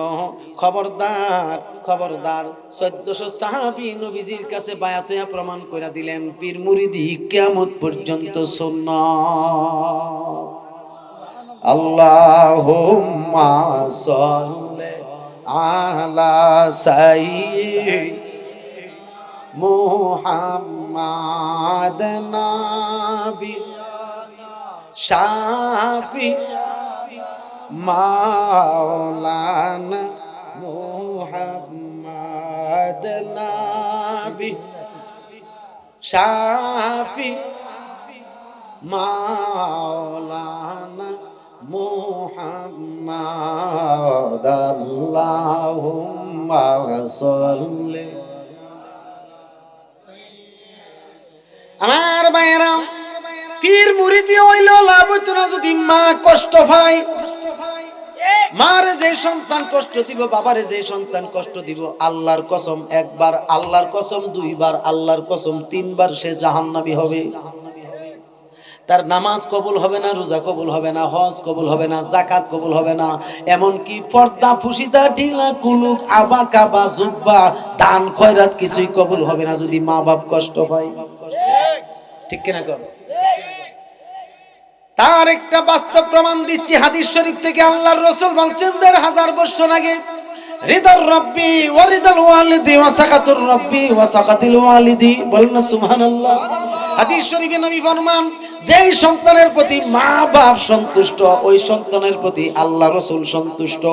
খবরদার 1400 সাহাবী নবীজির কাছে বায়াত হইয়া প্রমাণ করে দিলেন পীর মুরিদি কিয়ামত পর্যন্ত সুন্নাত। আল্লাহুম্মা সাল্লি আলা সাইয়্যিদিনা মুহাম্মাদ নাবি শাফি মাওলানা মুহাম্মাদ নাবি শাফি মাওলানা মুহাম্মাদ। আল্লাহুম্মা সাল্লি। আমার ভাইরা, পীর মুরিদি হইল লাভ হইতো না যদি মা কষ্ট পায়। মারে যে সন্তান কষ্ট দিব, বাবারে যে সন্তান কষ্ট দিব, আল্লাহর কসম একবার, আল্লাহর কসম দুইবার, আল্লাহর কসম তিনবার সে জাহান্নামী হবে। তার নামাজ কবুল হবে না, রোজা কবুল হবে না, হজ কবুল হবে না, যাকাত কবুল হবে না, এমনকি পর্দা ফুসিদা ঢিলা কুলুক আবা কাবা জুব্বা দান খয়রাত কিছুই কবুল হবে না যদি মা বাপ কষ্ট পায়। ঠিক কিনা কর? তার একটা বাস্তব প্রমাণ দিচ্ছি হাদিস শরীফ থেকে। আল্লাহর রাসূল বলছেন 1000 বছর আগে, রিদার রাব্বি ওয়া রিদাল ওয়ালিদি ওয়া সাকাতুর রাব্বি ওয়া সাকাতিল ওয়ালিদি। বলেন না সুবহানাল্লাহ। হাদিস শরীফে নবী ফরমান, যেই সন্তানের প্রতি মা বাপ সন্তুষ্ট ওই সন্তানের প্রতি আল্লাহ রাসূল সন্তুষ্ট,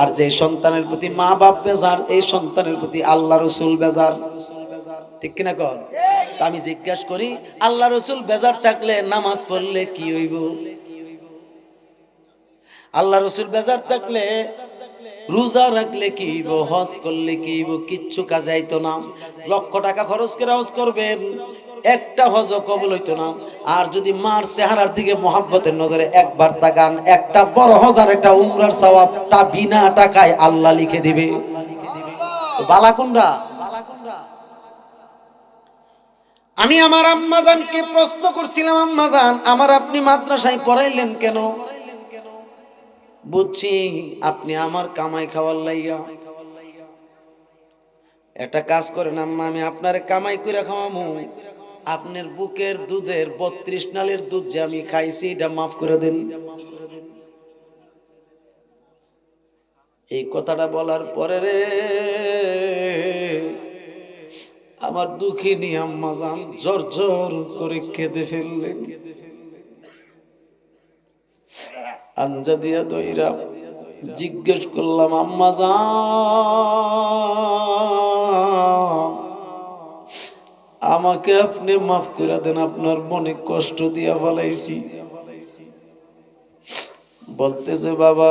আর যে সন্তানের প্রতি মা বাপ বেজার এই সন্তানের প্রতি আল্লাহ রাসূল বেজার। ঠিক কিনা কর? তো আমি জিজ্ঞাসা করি, আল্লাহ রাসূল বেজার থাকলে নামাজ পড়লে কি হইব? আল্লাহ রাসূল বেজার থাকলে রোজা রাখলে কি হইব, হজ করলে কি হইব, কিচ্ছু কাজে আইতো না। লক্ষ টাকা খরচ করে হজ করবেন, একটা হজ কবুল হইতো না। আর যদি মার চেহারার দিকে মোহাব্বতের নজরে একবার তাকান, একটা বড় হজ আর একটা উমরার সওয়াবটা বিনা টাকায় আল্লাহ লিখে দিবে। তো বালাকুন্ডা, আমি আমার আম্মাজানকে প্রশ্ন করছিলাম, আম্মাজান আমার আপনি মাদ্রাসায় পড়াইলেন কেন? বুঝছি আপনি আমার কামাই খাওয়ার লাইগা। একটা কাজ করেন আম্মা, আমি আপনার কামাই করে খাওয়ামু, আপনার বুকের দুধের 32 নালের দুধ যে আমি খাইছি এটা মাফ করে দেন। এই কথাটা বলার পরে রে আমার দুঃখিনী আম্মাজান জর্জর করে কেঁদে ফেললেন। আঞ্জা দিয়া দইরা জিজ্ঞেস করলাম, আম্মাজান আমাকে আপনি মাফ করে দেন, আপনার মনে কষ্ট দিয়া ফেলাইছি। বলতেছে, বাবা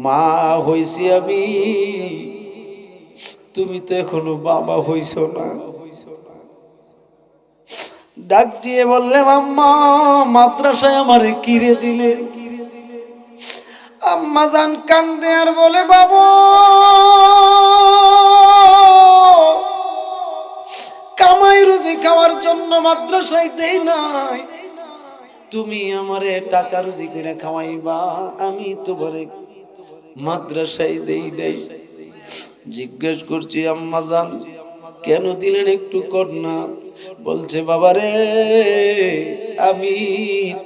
মা হইছি আমি, তুমি তো এখনো বাবা হইছো না। ডাক দিয়ে বললাম, আম্মা মাদ্রাসায় আমারে কিরে দিলেন? আম্মা জান কান্দে আর বলে, বাবা কামাই রুজি খাওয়ার জন্য মাদ্রাসায় দেই নাই, তুমি আমারে টাকা রুজি করে খাওয়াইবা, আমি তোমারে মাদ্রাসায় দেই নাই। জিজ্ঞেস করছি, আম্মা জান কেন দিলেন একটু কর না? বলছে, বাবারে আমি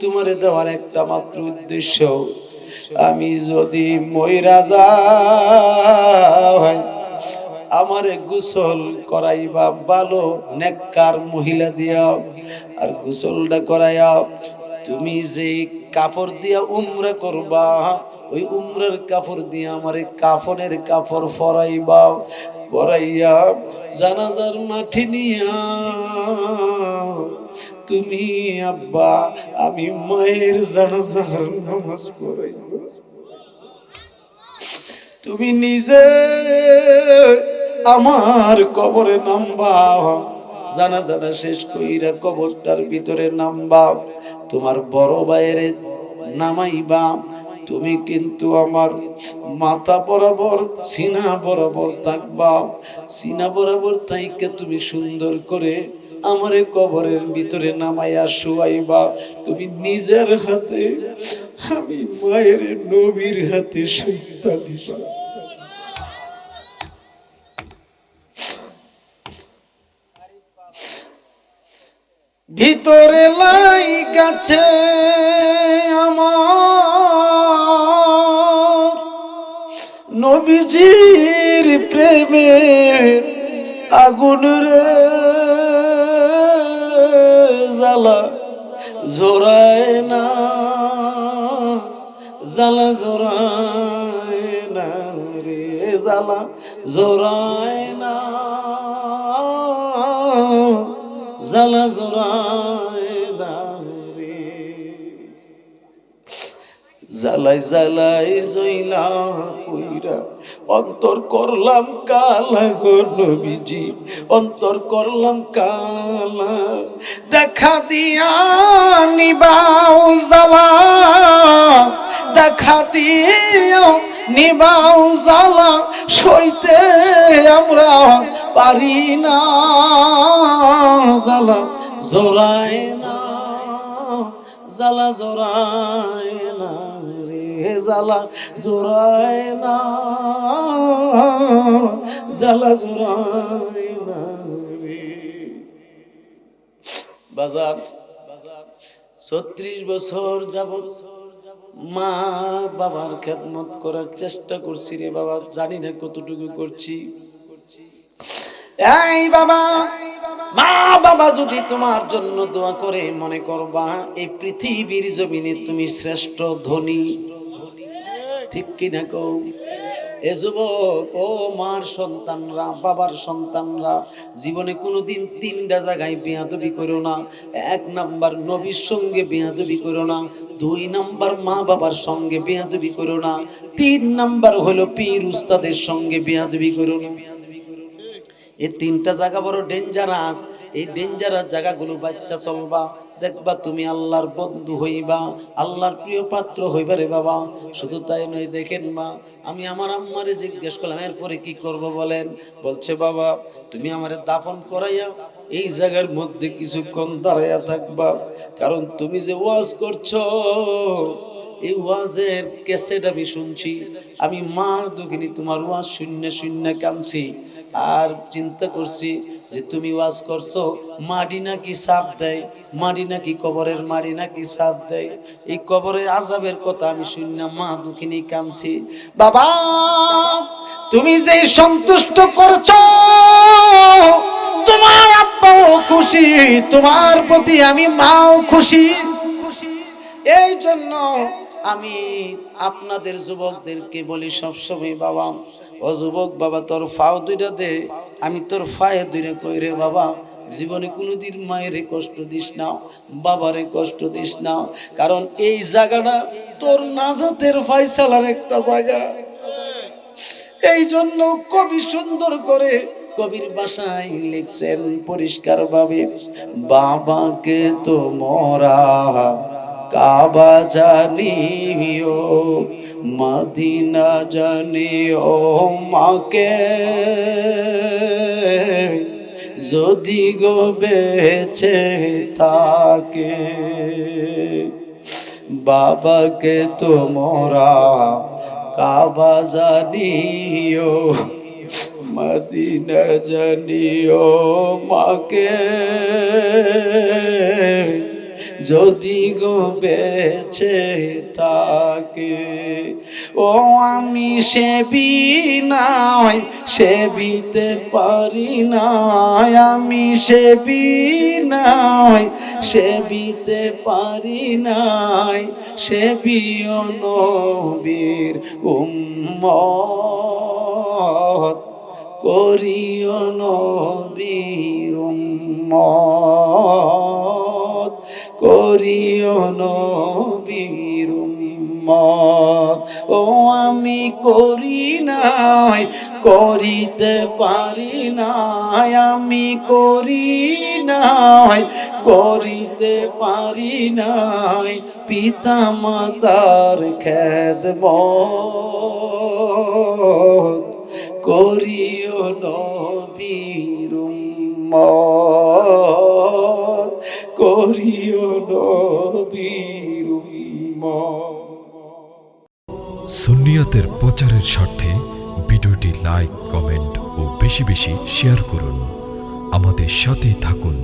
তোমারে দেওয়ার একটা মাত্র উদ্দেশ্য, আমি যদি মইরা যাই আমারে গোসল করাইবা ভালো নেককার মহিলা দিয়া, আর গোসলটা করাইয়া তুমি যে কাপড় দিয়া উমরা করবা ওই উমরার কাপড় দিয়া আমারে কাফনের কাপড় পরাইবা, পরাইয়া জানাজার মাঠে নিয়া তুমি আব্বা আমি মায়ের জানাজার নামাজ পড়াইবা। তুমি নিজে আমার কবরে নামবা, জানাজা শেষ কইরা কবরটার ভিতরে নামবা, তোমার বড় ভাইয়ের নামাইবা, তুমি কিন্তু আমার মাথা বরাবর সিনা বরাবর থাকবা, সিনা বরাবর থাইকে তুমি সুন্দর করে আমারে কবরের ভিতরে নামাইয়া শুয়াইবা, তুমি নিজের হাতে আমি মায়ের নবীর হাতে শহীদা দিবা। ভিতরে লাই গাছে আমার নবীজির প্রেমের আগুন রে, জ্বালা জোড়ায় না, জ্বালা জোড়ায় না রে, জ্বালা জোড়ায় না, জ্বালা জোড়ায় না রে, জ্বালাই জ্বালাই জইলা কইরা অন্তর করলাম কালা গো নবীজি, অন্তর করলাম কালা, দেখা দিয়া নিবাও জ্বালা, দেখা দিয়া নিবাও জ্বালা, সইতে আমরা পারি না, জ্বালা জোড়ায় না, জ্বালা জোড়ায় না রে, জ্বালা জোড়ায় না, জ্বালা জোড়ায় না রে। বাজার 36 বছর যাবত মা বাবার খেদমত করার চেষ্টা করছি রে বাবা, জানি না কতটুকু করছি। এই বাবা, মা বাবা যদি তোমার জন্য দোয়া করে, মনে করবা এই পৃথিবীর জমিনে তুমি শ্রেষ্ঠ ধনী, ঠিক কিনা কও? এ যুবক, ও মার সন্তানরা, বাবার সন্তানরা, জীবনে কোনোদিন তিনটা জায়গায় বেয়াদবি করো না। 1 নাম্বার নবীর সঙ্গে বেয়াদবি করো না, 2 নাম্বার মা বাবার সঙ্গে বেয়াদবি করো না, 3 নাম্বার হলো পীর উস্তাদের সঙ্গে বেয়াদবি করো না। এই 3টা জায়গা বড় ডেঞ্জারাস। এই ডেঞ্জারাস জায়গাগুলো বাচ্চা চলবা, দেখবা তুমি আল্লাহর বন্ধু হইবা, আল্লাহর প্রিয় পাত্র হইবা রে বাবা। শুধু তাই নয়, দেখেন মা, আমি আমার আম্মারে জিজ্ঞেস করলাম এরপরে কি করব বলেন। বলছে বাবা তুমি আমারে দাফন করাইয়া এই জায়গার মধ্যে কিছুক্ষণ দাঁড়াইয়া থাকবা, কারণ তুমি যে ওয়াজ করছো এই ওয়াজের ক্যাসেট আমি শুনছি, আমি মা দুঃখিনী তোমার ওয়াজ শূন্য শূন্য কামছি। আর চিন্তা করছি যে তুমি ওয়াজ করছো মাটি নাকি সাপ দেয়, মাটি নাকি কবরের মাটি নাকি সাপ দেয়, এই কবরের আযাবের কথা আমি শূন্য মা দুঃখিনী কামছি। বাবা তুমি যে সন্তুষ্ট করছো, তোমার আব্বাও খুশি, তোমার প্রতি আমি মাও খুশি। এই জন্য আমি আপনাদের যুবকদেরকে বলি সবসময়, বাবা ও যুবক বাবা তোর ফাও দুইটা দে, আমি তোর ফায়ে দুইটা কই রে বাবা, জীবনে কোনোদিন মায়েরে কষ্ট দিস না, বাবারে কষ্ট দিস না, কারণ এই জায়গাটা তোর নাজাতের ফায়সালার একটা জায়গা। এই জন্য কবি সুন্দর করে কবির ভাষায় লিখছেন পরিষ্কার ভাবে, বাবাকে তো মরা কাবা জানিও, মদিনা জানিও, মাকে যদি গো বেঁচে থাকে। বাবাকে তোমরা কাবা জানিও, মদিনা জানিও, মাকে যদি গো বেঁচে থাকে। ও আমি সেবি নাই, সেবিতে পারি নাই, আমি সেবি নাই, সেবিতে পারি নাই, সেবিও নবীর উম্মত, করিও নবীর উম্মত, করিও নবীর উম্মত। ও আমি করি নাই, করিতে পারি নাই, আমি করি নাই, করিতে পারি নাই, পিতা মাতার খেদমত, করিও নবীর উম্মত, করিও নবীর উম্মত। সুন্নিয়তের প্রচারের স্বার্থে ভিডিওটি লাইক, কমেন্ট ও বেশি বেশি শেয়ার করুন। আমাদের সাথেই থাকুন।